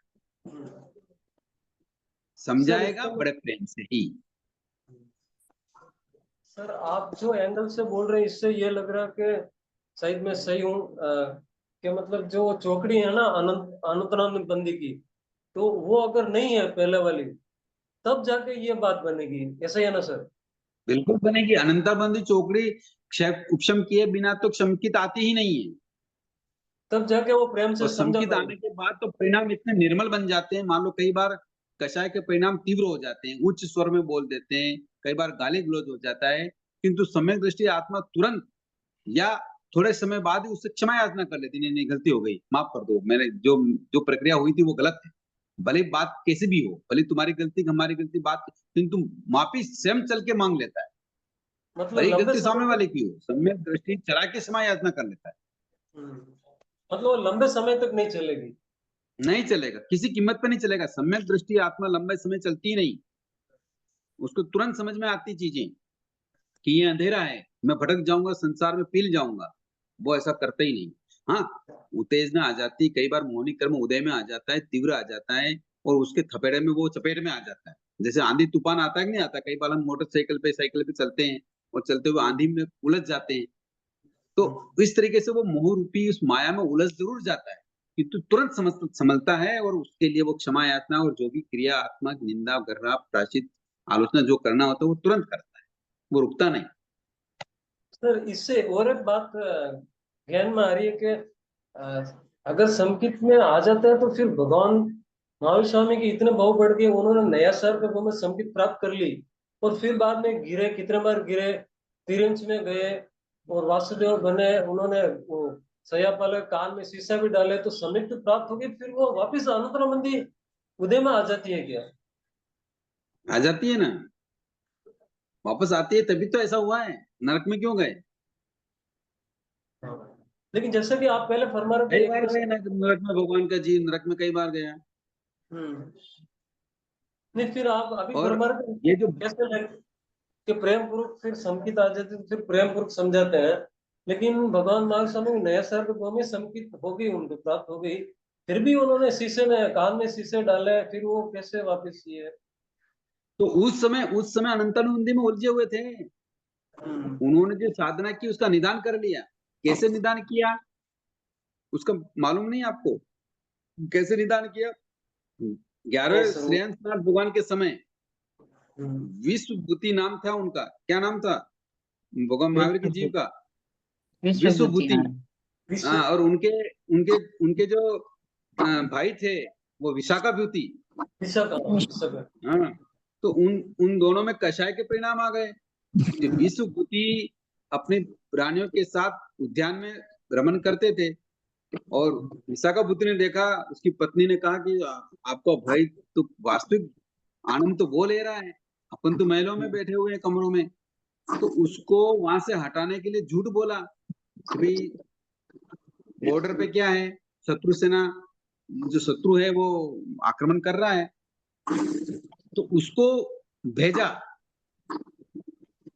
समझाएगा इसका- बड़े प्रेम से ही। सर आप जो एंगल से बोल रहे हैं इससे ये लग रहा है कि शायद मैं सही हूँ कि मतलब जो चौकड़ी है ना अनुतरान बंदी की, तो वो अगर नहीं है पहले वाली, तब जाके ये बात बनेगी, ऐसा ही है ना सर? बिल्कुल बनेगी। अनंता बंदी चौकड़ी उपशम किए बिना तो क्षमकित आती ही नहीं है। तब जाके वो प्रेम से और समझा समकित आने पाएगी। के बाद तो परिणाम इतने निर्मल बन जाते हैं। मान लो कई बार कषाय के परिणाम तीव्र हो जाते हैं, उच्च स्वर में बोल देते हैं, कई बार गाली गलौज हो जाता है, किंतु सम्यक दृष्टि आत्मा तुरंत या थोड़े समय बाद ही उससे क्षमा याचना कर लेती, नहीं नहीं गलती हो गई, माफ कर दो, मैंने जो जो प्रक्रिया हुई थी वो गलत है। भले बात कैसी भी हो, भले तुम्हारी गलती हमारी गलती बात, किंतु माफी स्वयं चल के मांग लेता है। मतलब भले लंबे गलती सामने समय वाले की हो, सम्यक दृष्टि चला के क्षमा याचना कर लेता है। मतलब वो लंबे समय तक नहीं चलेगी। नहीं चलेगा, किसी कीमत पे नहीं चलेगा। सम्यक दृष्टि आत्मा लंबे समय चलती ही नहीं। उसको तुरंत समझ में आती चीजें कि ये अंधेरा है, मैं भटक जाऊंगा, संसार में पील जाऊंगा। वो ऐसा करता ही नहीं। हाँ, उत्तेजना आ जाती, कई बार मोहनी कर्म उदय में आ जाता है, तीव्र आ जाता है, और उसके थपेड़े में वो चपेट में आ जाता है। जैसे आंधी तूफान आता है कि नहीं आता, कई बार हम मोटरसाइकिल पे साइकिल पे चलते हैं और चलते हुए आंधी में उलझ जाते हैं। तो इस तरीके से वो मोह रूपी उस माया में उलझ जरूर जाता है, किंतु तुरंत समझता है, और उसके लिए वो क्षमा याचना और जो भी क्रिया आत्मा की निंदा गर्रा प्रायश्चित आलोचना जो करना होता है वो तुरंत करता है, वो रुकता नहीं। सर इससे और एक बात ध्यान में आ रही है कि अगर संकित में आ जाता है तो फिर भगवान महावीर स्वामी के इतने भाव बढ़ गए, उन्होंने नया शहर के भाव में संकित प्राप्त कर ली, और फिर बाद में गिरे, कितने बार गिरे, तिरंज में गए और वासुदेव बने, उन्होंने वो सयापाल कान में शीशा भी डाले, तो संकित प्राप्त हो गई, फिर वो वापिस अनुत्तरा मंदी उदय में आ जाती है क्या? आ जाती है ना, वापस आती है, तभी तो ऐसा हुआ है। नरक में क्यों गए? लेकिन जैसे कि आप पहले फरमा रहे थे कई एक बार दस। गए नरक में, भगवान का जीव नरक में कई बार गया। नहीं, फिर आप अभी और फरमा रहे थे ये जो कैसे कि प्रेम पूर्वक फिर संकित आ जाते, तो फिर प्रेम पूर्वक समझाते हैं, लेकिन भगवान महावीर स्वामी को नया शहर के में संकित हो गई, उनको प्राप्त हो गई, फिर भी उन्होंने शीशे में कान में शीशे डाले, फिर वो कैसे वापस ये? तो उस समय अनंतानुबंधी में उलझे हुए थे। उन्होंने जो साधना की उसका निदान कर लिया। कैसे निदान किया उसका मालूम नहीं आपको? कैसे निदान किया? 11वें श्रेयांसनाथ भगवान के समय विश्वभूति नाम था उनका। क्या नाम था भगवान महावीर के जीव का? विश्वभूति। हाँ, और उनके उनके उनके जो भाई थे वो विशाखाभूति। हाँ, तो उन दोनों में कषाय के परिणाम आ गए। विश्वभूति अपनी रानियों के साथ उद्यान में रमन करते थे, और विशाखाभूति ने देखा, उसकी पत्नी ने कहा कि आपका भाई तो वास्तविक आनंद तो वो ले रहा है, अपन तो महलों में बैठे हुए हैं कमरों में। तो उसको वहां से हटाने के लिए झूठ बोला कि भाई बॉर्डर पे क्या है, शत्रु सेना, जो शत्रु है वो आक्रमण कर रहा है। तो उसको भेजा,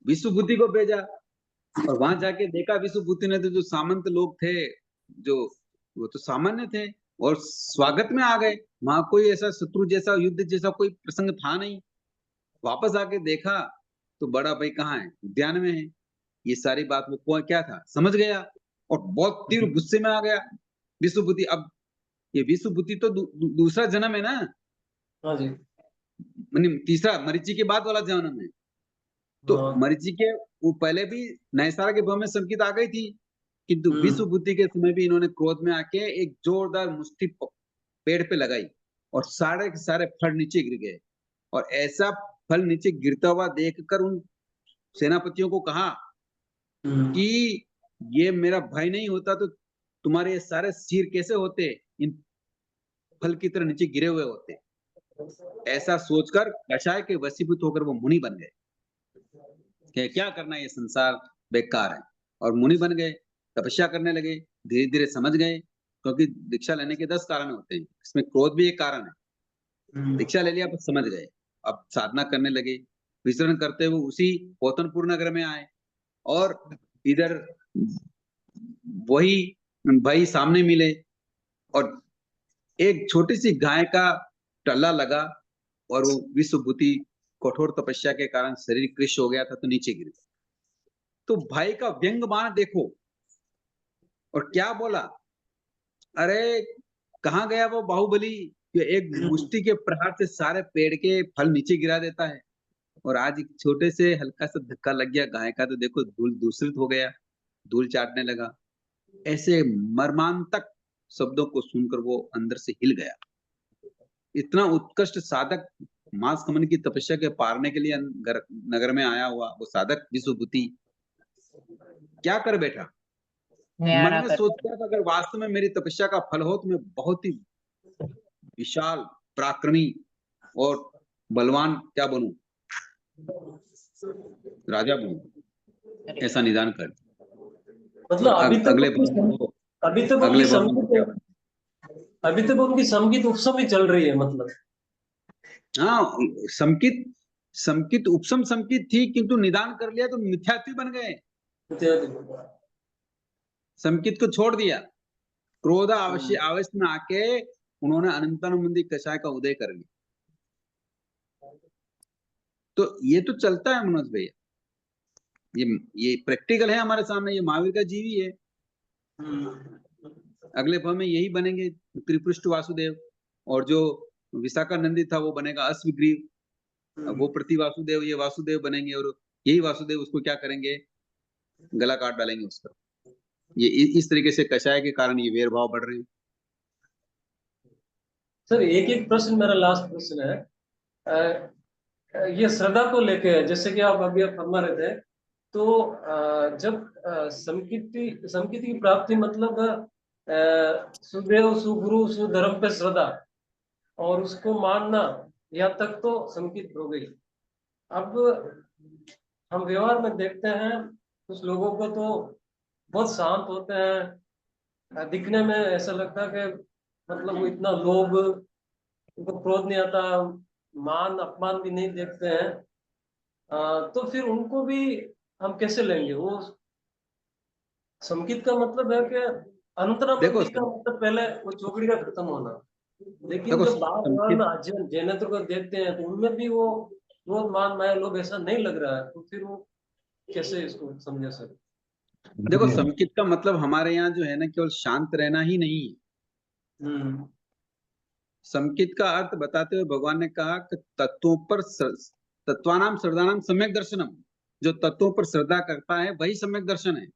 विश्वभूति को भेजा, और वहां जाके देखा विश्वभूति ने तो जो सामंत लोग थे, जो वो तो सामान्य थे और स्वागत में आ गए। वहां कोई ऐसा शत्रु जैसा युद्ध जैसा कोई प्रसंग था नहीं। वापस आके देखा तो बड़ा भाई कहाँ है? उद्यान में है। ये सारी बात वो क्या था समझ गया, और बहुत तीव्र गुस्से में आ गया विश्वभूति। अब ये विश्वभूति तो दूसरा जन्म है ना, हाँ जी। तीसरा मरीचि के बाद वाला जन्म है। तो मरीचि के वो पहले भी नयसारा के भाव में संकित आ गई थी, किंतु विश्वभूति के समय भी इन्होंने क्रोध में आके एक जोरदार मुष्टि पेड़ पे लगाई, और सारे के सारे फल नीचे गिर गए। और ऐसा फल नीचे गिरता हुआ देखकर उन सेनापतियों को कहा कि ये मेरा भाई नहीं होता तो तुम्हारे ये सारे सिर कैसे होते, इन फल की तरह नीचे गिरे हुए होते। ऐसा सोचकर कषाय के वशीभूत होकर वो मुनि बन गए कि क्या करना, ये संसार बेकार है, और मुनि बन गए, तपस्या करने लगे। धीरे धीरे समझ गए, क्योंकि दीक्षा लेने के 10 कारण होते हैं, इसमें क्रोध भी एक कारण है। दीक्षा ले लिया, अब समझ गए, अब साधना करने लगे। विचरण करते हुए उसी पोतनपुर नगर में आए, और इधर वही भाई सामने मिले, और एक छोटी सी गाय का टल्ला लगा, और वो विश्वभूति कठोर तपस्या के कारण शरीर कृश हो गया था तो नीचे गिर गया। तो भाई का व्यंग बाण देखो, और क्या बोला, अरे कहाँ गया वो बाहुबली, कि एक मुष्टि के प्रहार से सारे पेड़ के फल नीचे गिरा देता है, और आज एक छोटे से हल्का सा धक्का लग गया गाय का तो देखो धूल दूषित हो गया, धूल चाटने लगा। ऐसे मर्मांतक शब्दों को सुनकर वो अंदर से हिल गया। इतना उत्कृष्ट साधक मास कमन की तपस्या के पारने के लिए नगर में आया हुआ वो साधक विश्वभूति क्या कर बैठा, मन में सोचता था अगर वास्तव में मेरी तपस्या का फल हो तो मैं बहुत ही विशाल पराक्रमी और बलवान क्या बनूं, राजा बनूं। ऐसा निदान कर। मतलब अभी तक उनकी संगीत उपसम ही चल रही है मतलब। हाँ, समकित उपसम समकित थी, किंतु निदान कर लिया तो मिथ्यात्वी बन गए। समकित को छोड़ दिया, क्रोध आवेश में आके उन्होंने अनंतानुबंधी कषाय का उदय कर लिया। तो ये तो चलता है मनोज भैया, ये प्रैक्टिकल है हमारे सामने, ये महावीर का जीव ही है। अगले भाव में यही बनेंगे त्रिपृष्ठ वासुदेव, और जो विशाखानंदी था वो बनेगा अश्वग्रीव, वो प्रति वासुदेव ये वासुदेव बनेंगे, और यही वासुदेव उसको क्या करेंगे, गला काट डालेंगे उसका। ये इस तरीके से कषाय के कारण ये वेर भाव बढ़ रहे हैं। सर एक प्रश्न, मेरा लास्ट प्रश्न है, ये श्रद्धा को लेके, जैसे कि आप अभी फरमा रहे थे, तो जब समकिति की प्राप्ति मतलब सुदेव सुगुरु सुधर्म पे श्रद्धा और उसको मानना, यहाँ तक तो समकित हो गई। अब हम व्यवहार में देखते हैं कुछ लोगों को तो बहुत शांत होते हैं, दिखने में ऐसा लगता है कि मतलब वो इतना लोभ, उनको क्रोध नहीं आता, मान अपमान भी नहीं देखते हैं, तो फिर उनको भी हम कैसे लेंगे? वो संगीत का मतलब है कि अंतराबंदी का मतलब पहले वो चौकड़ी का खत्म होना, लेकिन जब बाहर में जैनत्र को देखते हैं तो उनमें भी वो क्रोध मान माया लोभ ऐसा नहीं लग रहा है, तो फिर वो कैसे इसको समझे सर? देखो, संकित का मतलब हमारे यहाँ जो है ना, केवल शांत रहना ही नहीं है। संकित का अर्थ बताते हुए भगवान ने कहा कि तत्वों पर तत्वानाम श्रद्धानाम सम्यक दर्शनम, जो तत्वों पर श्रद्धा करता है वही सम्यक दर्शन है।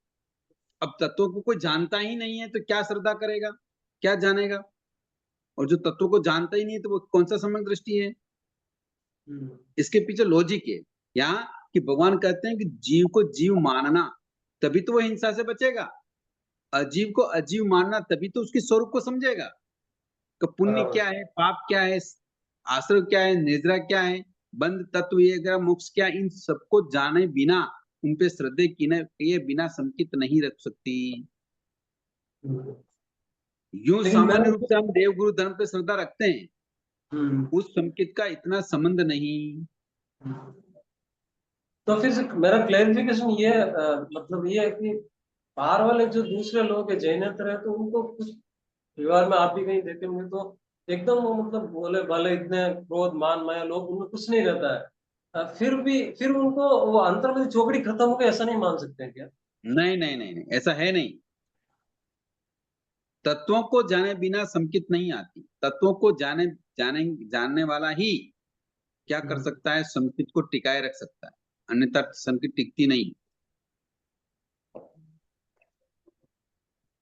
अब तत्वों को कोई जानता ही नहीं है तो क्या श्रद्धा करेगा, क्या जानेगा? और जो तत्वों को जानता ही नहीं है तो वो कौन सा सम्यक दृष्टि है? इसके पीछे लॉजिक है यहाँ कि भगवान कहते हैं कि जीव को जीव मानना, तभी तो वो हिंसा से बचेगा। अजीव को अजीव मानना, तभी तो उसके स्वरूप को समझेगा कि पुण्य क्या है, पाप क्या है, आश्रय क्या है, निद्रा क्या है, बंध तत्व ये मोक्ष क्या, इन सबको जाने बिना, उन पे श्रद्धे किए बिना संकित नहीं रख सकती। यूं सामान्य रूप से हम देव गुरु धर्म पे श्रद्धा रखते हैं, उस संकित का इतना संबंध नहीं। तो फिर मेरा क्लैरिफिकेशन ये मतलब ये है कि बाहर वाले जो दूसरे लोग है जैनेतर है, तो उनको कुछ व्यवहार में आप भी कहीं देखे होंगे तो एकदम वो मतलब बोले भले इतने क्रोध मान माया लोग, उनमें कुछ नहीं रहता है, फिर उनको वो अंतर में चौकड़ी खत्म हो गई, ऐसा नहीं मान सकते हैं क्या? नहीं नहीं नहीं नहीं, ऐसा है नहीं। तत्वों को जाने बिना संकित नहीं आती। तत्वों को जानने वाला ही क्या कर सकता है, संकित को टिकाए रख सकता है, अन्यथा संकित टिकती नहीं।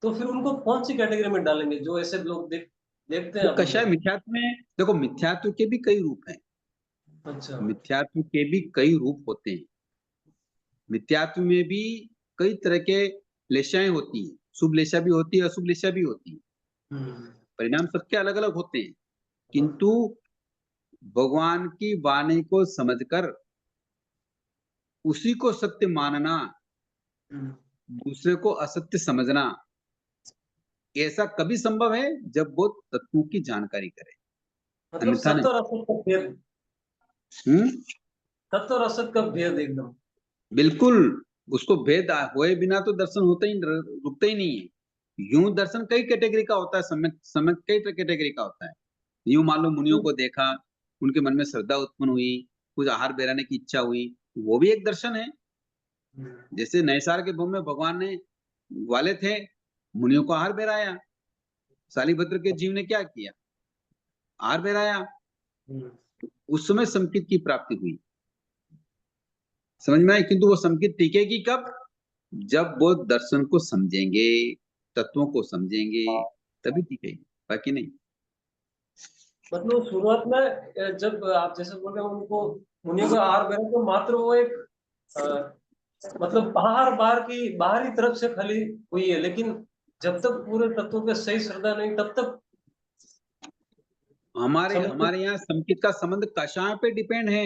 तो फिर उनको कौन सी कैटेगरी में डालेंगे जो ऐसे लोग देखते हैं? कषाय मिथ्यात्व में देखो, मिथ्यात्व के भी कई रूप हैं। अच्छा, मिथ्यात्व के भी कई रूप होते हैं। मिथ्यात्व में भी कई तरह के लेशाएं होती हैं, शुभ लेशा भी होती है, अशुभ लेशा भी होती है। परिणाम सबके अलग अलग होते हैं, किंतु भगवान की वाणी को समझकर उसी को सत्य मानना, दूसरे को असत्य समझना, ऐसा कभी संभव है जब वो तत्वों की जानकारी करे, मतलब सत्य और असत का भेद। सत्य और असत का भेद एकदम बिल्कुल, उसको भेद हुए बिना तो दर्शन होता ही रुकता ही नहीं है। यूं दर्शन कई कैटेगरी का होता है, सम्यक कई कैटेगरी का होता है। यूं मान लो मुनियों को देखा, उनके मन में श्रद्धा उत्पन्न हुई, कुछ आहार बेराने की इच्छा हुई, वो भी एक दर्शन है। जैसे नैसार के भव में भगवान ने वाले थे, मुनियों को आहार बेराया। शालिभद्र के जीव ने क्या किया? आहार बेराया। उस समय संकित की प्राप्ति हुई, समझ में आई? किंतु वो संकित टिकेगी कब? जब वो दर्शन को समझेंगे, तत्वों को समझेंगे, तभी टिकेगी, बाकी नहीं। मतलब शुरुआत में जब आप जैसे बोल रहे हो उनको मुनियों का आहार बेरा, तो मात्र वो एक मतलब बाहरी तरफ से खाली हुई है, लेकिन जब तक पूरे तत्वों पे सही श्रद्धा नहीं, तब तक हमारे यहाँ संकित का संबंध कषाय पे डिपेंड है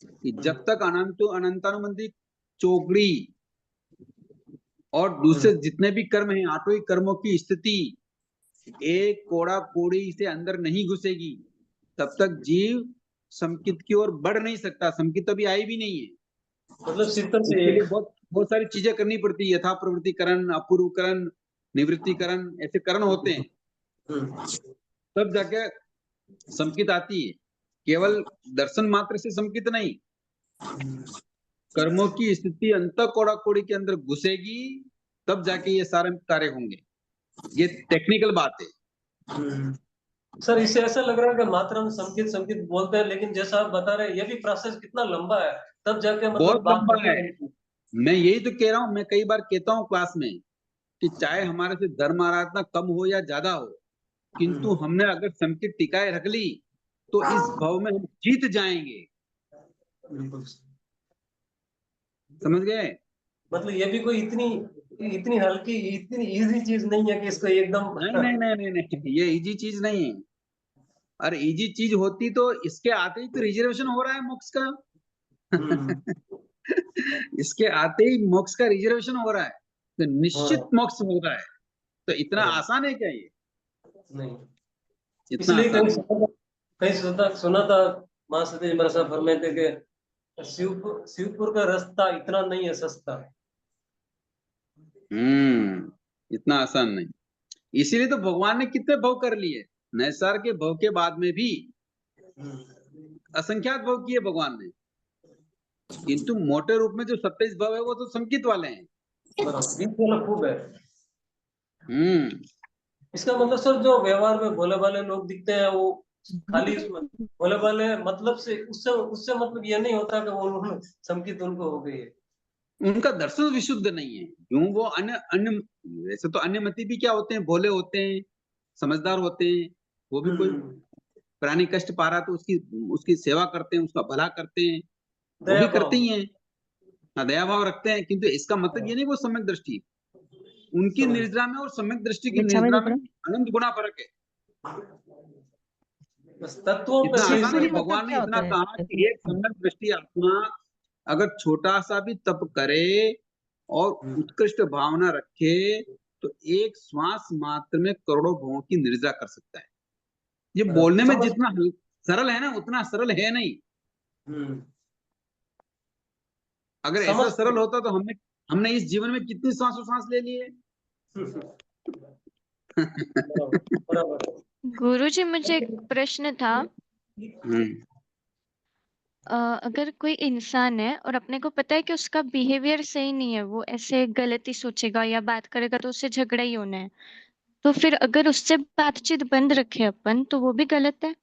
कि जब तक अनंतानुबंधी चौकड़ी और दूसरे जितने भी कर्म हैं, आठों ही कर्मों की स्थिति एक कोड़ा कोड़ी से अंदर नहीं घुसेगी, तब तक जीव संकित की ओर बढ़ नहीं सकता। संकित अभी आई भी नहीं है, मतलब शीतल से इसके लिए एक बहुत सारी चीजें करनी पड़ती है। यथा प्रवृत्तिकरण, अपूर्वकरण, निवृत्तिकरण, ऐसे करण होते हैं, तब जाके संकित आती है। केवल दर्शन मात्र से संकित नहीं, कर्मों की स्थिति अंत कोड़ा कोड़ी के अंदर घुसेगी, तब जाके ये सारे कार्य होंगे। ये टेक्निकल बात है। सर, इससे ऐसा लग रहा है कि मात्र हम संकित बोलते हैं, लेकिन जैसा आप बता रहे हैं ये भी प्रोसेस कितना लंबा है, तब जाके मतलब बहुत बात लंबा है। बनती है। मैं यही तो कह रहा हूँ, मैं कई बार कहता हूँ क्लास में कि चाहे हमारे से धर्म आराधना कम हो या ज्यादा हो, किंतु हमने अगर संकित टिकाए रख ली तो इस भाव में हम जीत जाएंगे। बिल्कुल। समझ गए? मतलब ये भी कोई इतनी हल्की, इतनी इजी चीज नहीं है कि इसको एकदम नहीं, ये इजी चीज नहीं है। अरे इजी चीज होती तो इसके आते ही तो रिजर्वेशन हो रहा है मोक्ष का। इसके आते ही मोक्ष का रिजर्वेशन हो रहा है, तो निश्चित मोक्ष हो रहा है। तो इतना आसान है क्या ये? नहीं। इतना इसलिए आसान कहीं सुना था मां सती महाराज साहब फरमाते कि शिवपुर का रास्ता इतना नहीं है सस्ता। इतना आसान नहीं। इसीलिए तो भगवान ने कितने भव कर लिए। नैसार के भव के बाद में भी असंख्यात भव किए भगवान ने, किंतु मोटे रूप में जो 27 भव है वो तो संकित वाले हैं। खूब है। हम्म इसका मतलब सर, जो व्यवहार में भोले भाले लोग दिखते हैं, वो खाली भोले भाले मतलब से उससे मतलब ये नहीं होता कि वो संकित उनको हो गई है। उनका दर्शन विशुद्ध नहीं है। क्यों? वो अन्य अन्य वैसे तो अन्य मती भी क्या होते हैं, भोले होते हैं, समझदार होते हैं। वो भी कोई प्राणी कष्ट पा रहा तो उसकी उसकी सेवा करते हैं, उसका भला करते हैं, वो भी करते ही हैं, दया भाव रखते हैं। किंतु इसका मतलब ये नहीं वो सम्यक दृष्टि। उनकी निर्जरा में और सम्यक दृष्टि की निर्जरा में अनंत गुना फर्क है। तत्वों इतना पे आसान है। भगवान ने इतना कहा कि एक सम्यक दृष्टि आत्मा अगर छोटा सा भी तप करे और उत्कृष्ट भावना रखे तो एक श्वास मात्र में करोड़ों भवों की निर्जरा कर सकता है। ये बोलने में जितना सरल है ना, उतना सरल है नहीं। अगर ऐसा सरल होता तो हमने इस जीवन में कितनी सांस ले लिए। गुरुजी, मुझे एक प्रश्न था। अगर कोई इंसान है और अपने को पता है कि उसका बिहेवियर सही नहीं है, वो ऐसे गलती सोचेगा या बात करेगा तो उससे झगड़ा ही होना है, तो फिर अगर उससे बातचीत बंद रखे अपन, तो वो भी गलत है?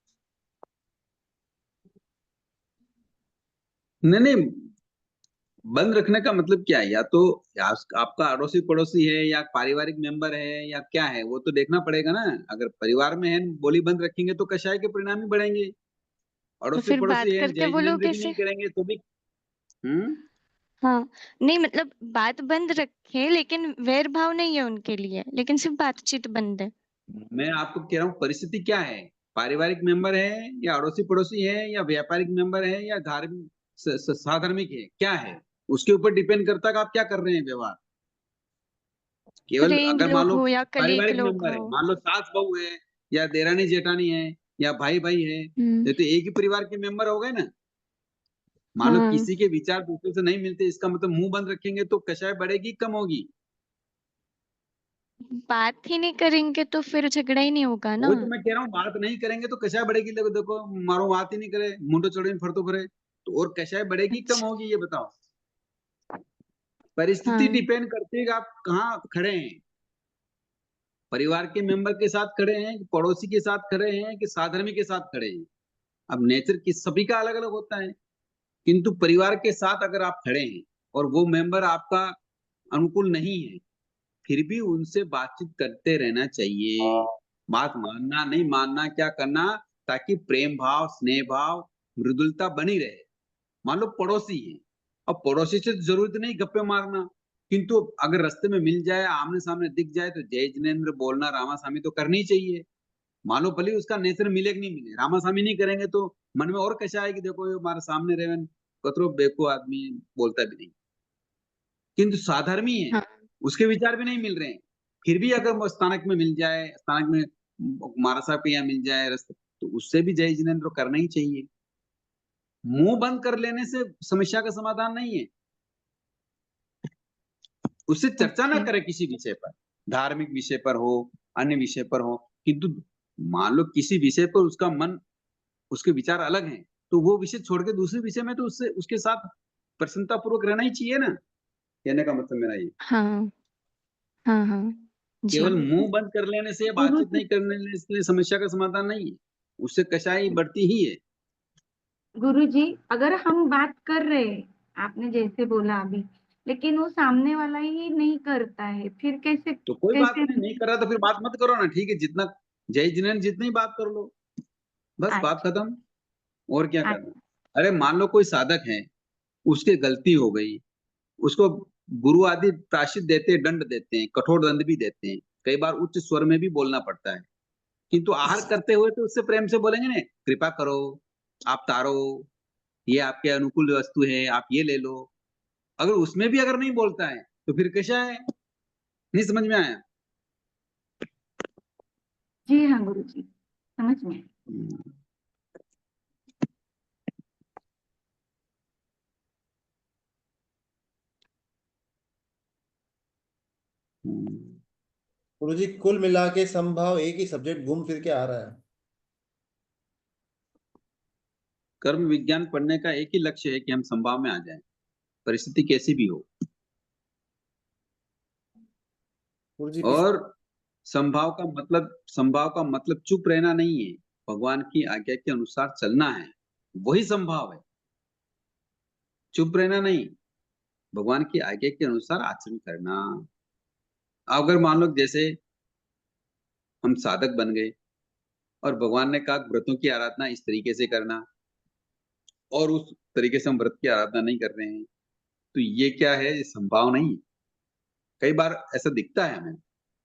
नहीं, बंद रखने का मतलब क्या है? या तो आपका अड़ोसी पड़ोसी है या पारिवारिक मेंबर है या क्या है, वो तो देखना पड़ेगा ना। अगर परिवार में है, बोली बंद रखेंगे तो कषाय के परिणाम ही बढ़ेंगे। तो अड़ोसी फिर बात पड़ोसी है, करते जय वो लोग जिनेंद्र भी कैसे? नहीं करेंगे तो भी। हाँ, नहीं मतलब बात बंद रखे, लेकिन वैर भाव नहीं है उनके लिए, लेकिन सिर्फ बातचीत बंद है। मैं आपको कह रहा हूँ परिस्थिति क्या है। पारिवारिक मेंबर है या अड़ोसी पड़ोसी है या व्यापारिक मेंबर है या धार्मिक साधर्मिक है, क्या है उसके ऊपर डिपेंड करता है कि आप क्या कर रहे हैं व्यवहार। केवल फ्रेंड अगर मान लोग लो हो या कलीग पारिवारिक लोग मेंबर हो। है, मान लो सास बहू है या देरानी जेठानी है या भाई भाई है, ये तो एक ही परिवार के मेंबर हो गए ना। मान लो हाँ। किसी के विचार दूसरे से नहीं मिलते, इसका मतलब मुंह बंद रखेंगे तो कषाय बढ़ेगी कम होगी? बात ही नहीं करेंगे तो फिर झगड़ा ही नहीं होगा ना। वही तो मैं कह रहा हूँ, बात नहीं करेंगे तो कशाय बढ़ेगी। देखो देखो, मारो बात ही नहीं करे, मुंडो चढ़े फरतो भरे, तो और कशाय बढ़ेगी कम होगी, ये बताओ। परिस्थिति हाँ डिपेंड करती है कि आप कहाँ खड़े हैं, परिवार के मेंबर के साथ खड़े हैं, कि पड़ोसी के साथ खड़े हैं, कि साधर्मी के साथ खड़े हैं। अब नेचर की सभी का अलग अलग होता है, किंतु परिवार के साथ अगर आप खड़े हैं और वो मेंबर आपका अनुकूल नहीं है, फिर भी उनसे बातचीत करते रहना चाहिए। बात मानना नहीं मानना क्या करना, ताकि प्रेम भाव, स्नेह भाव, मृदुलता बनी रहे। मान लो पड़ोसी है, अब पड़ोसी से जरूरत नहीं गप्पे मारना, किंतु अगर रास्ते में मिल जाए, आमने सामने दिख जाए, तो जय जिनेन्द्र बोलना, रामासामी तो करनी चाहिए। मान लो भले उसका नेचर मिले कि नहीं मिले, रामासामी नहीं करेंगे तो मन में और कैसा है कि देखो ये हमारे सामने रेवन कतरो बेको आदमी, बोलता भी नहीं। किंतु साधर्मी है, हाँ उसके विचार भी नहीं मिल रहे हैं, फिर भी अगर वो स्थानक में मिल जाए, स्थानक में महाराज साहब के यहाँ मिल जाए रास्ते, तो उससे भी जय जिनेन्द्र करना ही चाहिए। मुंह बंद कर लेने से समस्या का समाधान नहीं है। उससे चर्चा ना ओके। करे किसी विषय पर, धार्मिक विषय पर हो, अन्य विषय पर हो, किंतु मान लो किसी विषय पर उसका मन, उसके विचार अलग हैं, तो वो विषय छोड़ के दूसरे विषय में तो उससे उसके साथ प्रसन्नता पूर्वक रहना ही चाहिए ना। कहने का मतलब मेरा ये, हाँ हाँ हाँ जी। केवल मुंह बंद कर लेने से, गुरु बातचीत नहीं करने से समस्या का समाधान नहीं है, उससे कषाय बढ़ती ही है। गुरुजी, अगर हम बात कर रहे हैं, आपने जैसे बोला अभी, लेकिन वो सामने वाला ही नहीं करता है, फिर कैसे तो कोई बात कैसे? नहीं कर रहा तो फिर बात मत करो ना, ठीक है, जितना जय जिनेन्द्र जितनी बात कर लो, बस बात अच्छा खत्म। और क्या अच्छा करना। अरे मान लो कोई साधक है, उसके गलती हो गई, उसको गुरु आदि प्रायश्चित देते हैं, दंड देते हैं, कठोर दंड भी देते हैं, कई बार उच्च स्वर में भी बोलना पड़ता है, किंतु आहार करते हुए तो उससे प्रेम से बोलेंगे ना, कृपा करो, आप तारो, ये आपके अनुकूल वस्तु है, आप ये ले लो। अगर उसमें भी अगर नहीं बोलता है तो फिर कैसा है, नहीं समझ में आया। जी हाँ गुरुजी, समझ में आया। हम्म, हम्म। गुरुजी कुल मिला के समभाव एक ही सब्जेक्ट घूम फिर के आ रहा है। कर्म विज्ञान पढ़ने का एक ही लक्ष्य है कि हम संभाव में आ जाएं, परिस्थिति कैसी भी हो। गुरुजी और संभाव का मतलब चुप रहना नहीं है, भगवान की आज्ञा के अनुसार चलना है, वही संभाव है। चुप रहना नहीं, भगवान की आज्ञा के अनुसार आचरण करना। अगर मान लो जैसे हम साधक बन गए और भगवान ने कहा व्रतों की आराधना इस तरीके से करना, और उस तरीके से हम व्रत की आराधना नहीं कर रहे हैं, तो ये क्या है, ये संभाव नहीं है। कई बार ऐसा दिखता है हमें,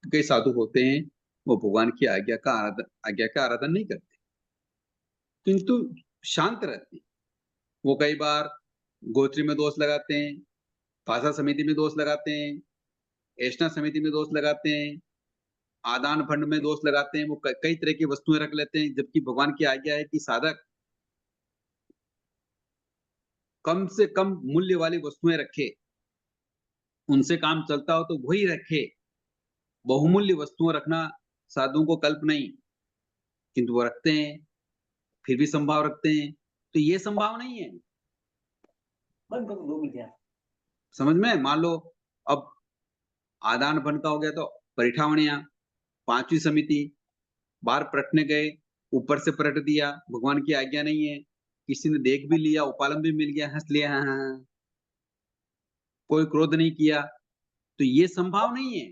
कई साधु होते हैं, वो भगवान की आज्ञा का आराधन नहीं करते, किंतु शांत रहते हैं। वो कई बार गोत्री में दोष लगाते हैं, भाषा समिति में दोष लगाते हैं, ऐष्णा समिति में दोष लगाते हैं, आदान फंड में दोष लगाते हैं, वो कई तरह की वस्तुएं रख लेते हैं, जबकि भगवान की आज्ञा है कि साधक कम से कम मूल्य वाली वस्तुएं रखे, उनसे काम चलता हो तो वही रखे। बहुमूल्य वस्तुएं रखना साधुओं को कल्प नहीं, किंतु वो रखते हैं, फिर भी संभाव रखते हैं, तो ये संभाव नहीं है। समझ में, मान लो अब आदान फंड का हो गया, तो परिठावणिया, पांचवी समिति, बाहर पलटने गए, ऊपर से पलट दिया, भगवान की आज्ञा नहीं है, किसी ने देख भी लिया, उपालम भी मिल गया, हंस लिया, हाँ हाँ, कोई क्रोध नहीं किया, तो ये संभाव नहीं है।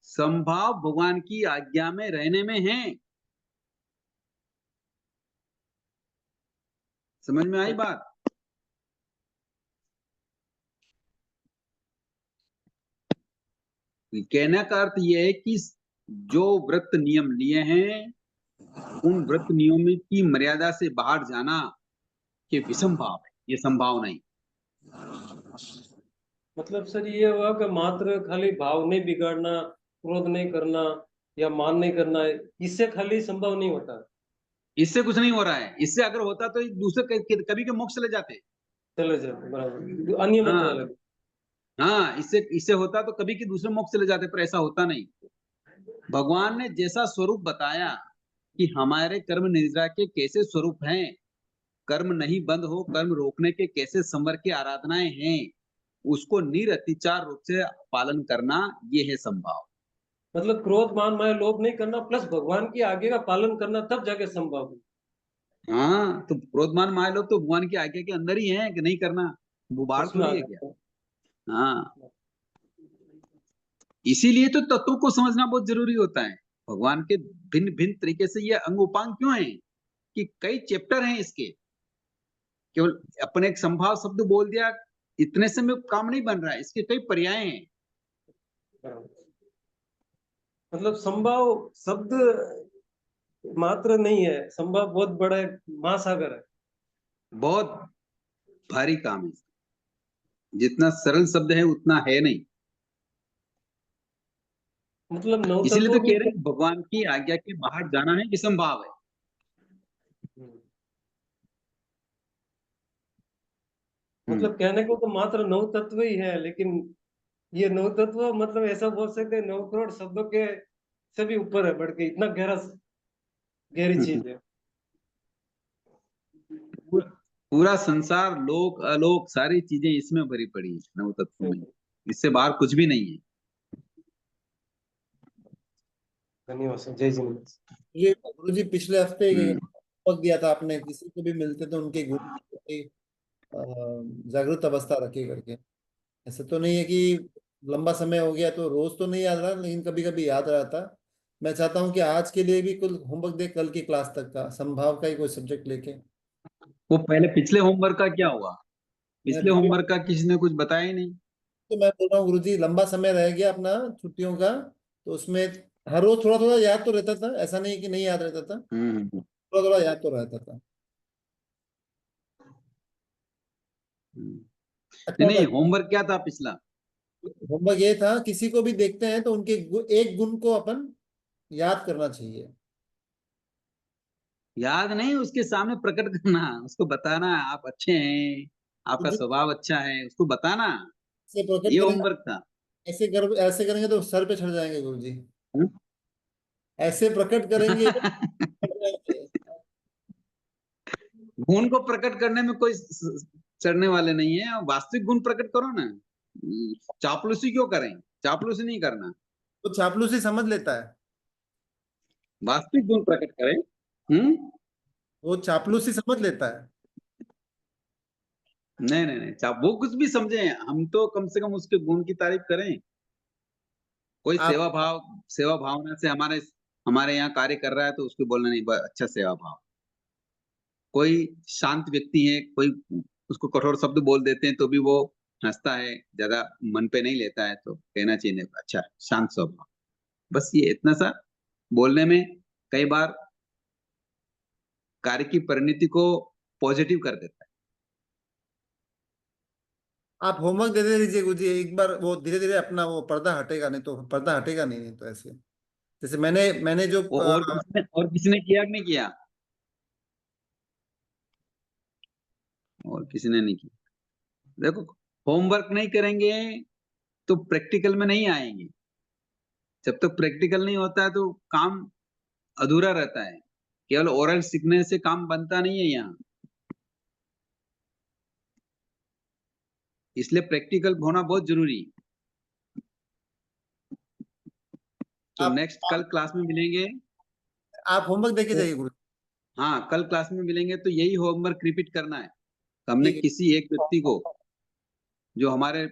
संभाव भगवान की आज्ञा में रहने में है। समझ में आई बात। कहने का अर्थ यह है कि जो व्रत नियम लिए हैं, उन व्रत नियमों की मर्यादा से बाहर जाना ये विषम भाव है, ये संभाव नहीं। मतलब सर ये हुआ कि मात्र खाली भाव नहीं बिगाड़ना, क्रोध नहीं करना या मान नहीं करना, इससे खाली संभव नहीं होता। इससे कुछ नहीं हो रहा है, इससे अगर होता तो दूसरे कभी के मोक्ष चले जाते। चले जाते बराबर, अन्य मत हाँ, अलग। हाँ, इससे इससे होता तो कभी के दूसरे मोक्ष चले जाते, पर ऐसा होता नहीं। भगवान ने जैसा स्वरूप बताया कि हमारे कर्म निद्रा के कैसे स्वरूप हैं, कर्म नहीं बंद हो, कर्म रोकने के कैसे संवर की आराधनाएं हैं, उसको निरतिचार रूप से पालन करना, ये है संभाव। मतलब क्रोध मान माया लोभ नहीं करना प्लस भगवान की आज्ञा का पालन करना, तब जाके संभव है। हाँ, तो क्रोधमान माया लोग तो भगवान की आज्ञा के अंदर ही है कि नहीं करना, वो बाहर उसमें आ थोड़ी है क्या। जाता है। हाँ, इसीलिए तो तत्वों को समझना बहुत जरूरी होता है। भगवान के भिन्न भिन्न तरीके से ये अंग उपांग क्यों है कि कई चैप्टर हैं इसके। केवल अपने एक संभाव शब्द बोल दिया इतने से में काम नहीं बन रहा है, इसके कई पर्याय हैं। मतलब संभव शब्द मात्र नहीं है, संभव बहुत बड़ा एक महासागर है। बहुत भारी काम है, जितना सरल शब्द है उतना है नहीं। मतलब नौ इसीलिए तत्वों तो की कह रहे हैं भगवान की आज्ञा के बाहर जाना है विसंभाव है। मतलब कहने को तो मात्र 9 तत्व ही है, लेकिन ये 9 तत्व मतलब ऐसा बोल सकते हैं 9 करोड़ शब्दों के से भी ऊपर है, बढ़ के इतना गहरी चीज है। पूरा संसार, लोक अलोक, सारी चीजें इसमें भरी पड़ी है नव तत्व में, इससे बाहर कुछ भी नहीं है। धन्यवाद सर, जय जिनेन्द्र। ये गुरु जी पिछले हफ्ते हम्म। वक्त दिया था आपने, किसी को भी मिलते तो उनके गुरु की जागृत अवस्था रखे करके। ऐसा तो नहीं है कि लंबा समय हो गया तो रोज तो नहीं याद रहा, लेकिन कभी कभी याद रहता। मैं चाहता हूँ कि आज के लिए भी कुल होमवर्क दे, कल की क्लास तक का संभाव का ही कोई सब्जेक्ट लेके। वो पहले पिछले होमवर्क का क्या हुआ? मैं पिछले होमवर्क का किसी ने कुछ बताया ही नहीं। तो मैं बोल रहा हूँ गुरु जी, लंबा समय रह गया अपना छुट्टियों का, तो उसमें हर रोज थोड़ा थोड़ा याद तो रहता था, ऐसा नहीं कि नहीं याद रहता था, थोड़ा थोड़ा याद तो रहता था। अच्छा नहीं था। नहीं, होमवर्क क्या था पिछला? होमवर्क ये था, किसी को भी देखते हैं तो उनके एक गुण को अपन याद करना चाहिए। याद नहीं, उसके सामने प्रकट करना, उसको बताना आप अच्छे हैं, आपका जो स्वभाव अच्छा है, उसको बताना। से प्रकट ये करेंगे, होमवर्क था। ऐसे करेंगे तो सर पे चढ़ जाएंगे गुरु जी। हम्म? ऐसे प्रकट करेंगे गुण को प्रकट करने में कोई चढ़ने वाले नहीं है, वास्तविक गुण प्रकट करो ना। चापलूसी क्यों करें? चापलूसी नहीं करना, तो चापलूसी समझ लेता है, वास्तविक गुण प्रकट करें। वो चापलूसी समझ लेता है। नहीं नहीं नहीं, चाप वो कुछ भी समझे, हम तो कम से कम उसके गुण की तारीफ करें। कोई आप सेवा भावना से हमारे हमारे यहाँ कार्य कर रहा है तो उसको बोलना नहीं, अच्छा सेवा भाव। कोई शांत व्यक्ति है, कोई उसको कठोर शब्द बोल देते हैं तो भी वो हंसता है, ज्यादा मन पे नहीं लेता है, तो कहना चाहिए नहीं, अच्छा शांत स्वभाव। बस ये इतना सा बोलने में कई बार कार्य की परिणति को पॉजिटिव कर देता है। आप होमवर्क दे दे दीजिए गुरु जी एक बार, वो धीरे धीरे अपना वो पर्दा हटेगा, नहीं तो पर्दा हटेगा नहीं, नहीं तो ऐसे जैसे मैंने जो और किसने किया कि नहीं किया? और किसी ने नहीं किया। देखो, होमवर्क नहीं करेंगे तो प्रैक्टिकल में नहीं आएंगे। जब तक प्रैक्टिकल नहीं होता है तो काम अधूरा रहता है। केवल ओरल सीखने से काम बनता नहीं है यहाँ, इसलिए प्रैक्टिकल होना बहुत जरूरी है। तो आप नेक्स्ट कल क्लास में मिलेंगे। आप होमवर्क देके तो जाइए गुरु। हाँ, कल क्लास में मिलेंगे तो यही होमवर्क रिपीट करना है। हमने ठीक है किसी एक व्यक्ति को जो हमारे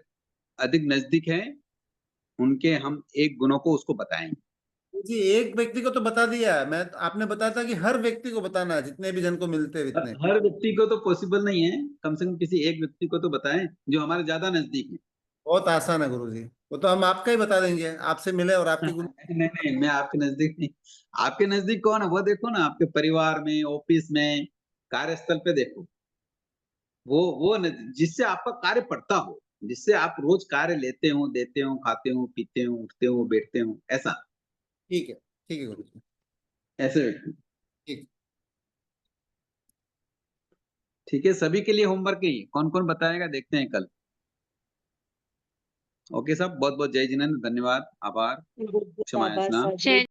अधिक नजदीक है, उनके हम एक गुणों को उसको बताएंगे। गुरु जी, एक व्यक्ति को तो बता दिया है, मैं आपने बताया था कि हर व्यक्ति को बताना है, जितने भी जन को मिलते हैं इतने। हर व्यक्ति को तो पॉसिबल नहीं है, कम से कम किसी एक व्यक्ति को तो बताएं जो हमारे ज्यादा नजदीक है। बहुत आसान है गुरु जी, वो तो हम आपका ही बता देंगे, आपसे मिले और आपके गुरु। नहीं नहीं, मैं आपके नजदीक नहीं। आपके नजदीक कौन है वो देखो ना, आपके परिवार में, ऑफिस में, कार्यस्थल पे देखो। जिससे आपका कार्य पड़ता हो, जिससे आप रोज कार्य लेते हो, देते हो, खाते हो, पीते हो, उठते हो, बैठते हो, ऐसा। ठीक है गुरु जी। ऐसे व्यक्ति। ठीक। ठीक है, सभी के लिए होमवर्क ही कौन कौन बताएगा देखते हैं कल। ओके साहब, बहुत बहुत जय जिनेंद्र, धन्यवाद, आभार, क्षमा आभार याचना। सर। जय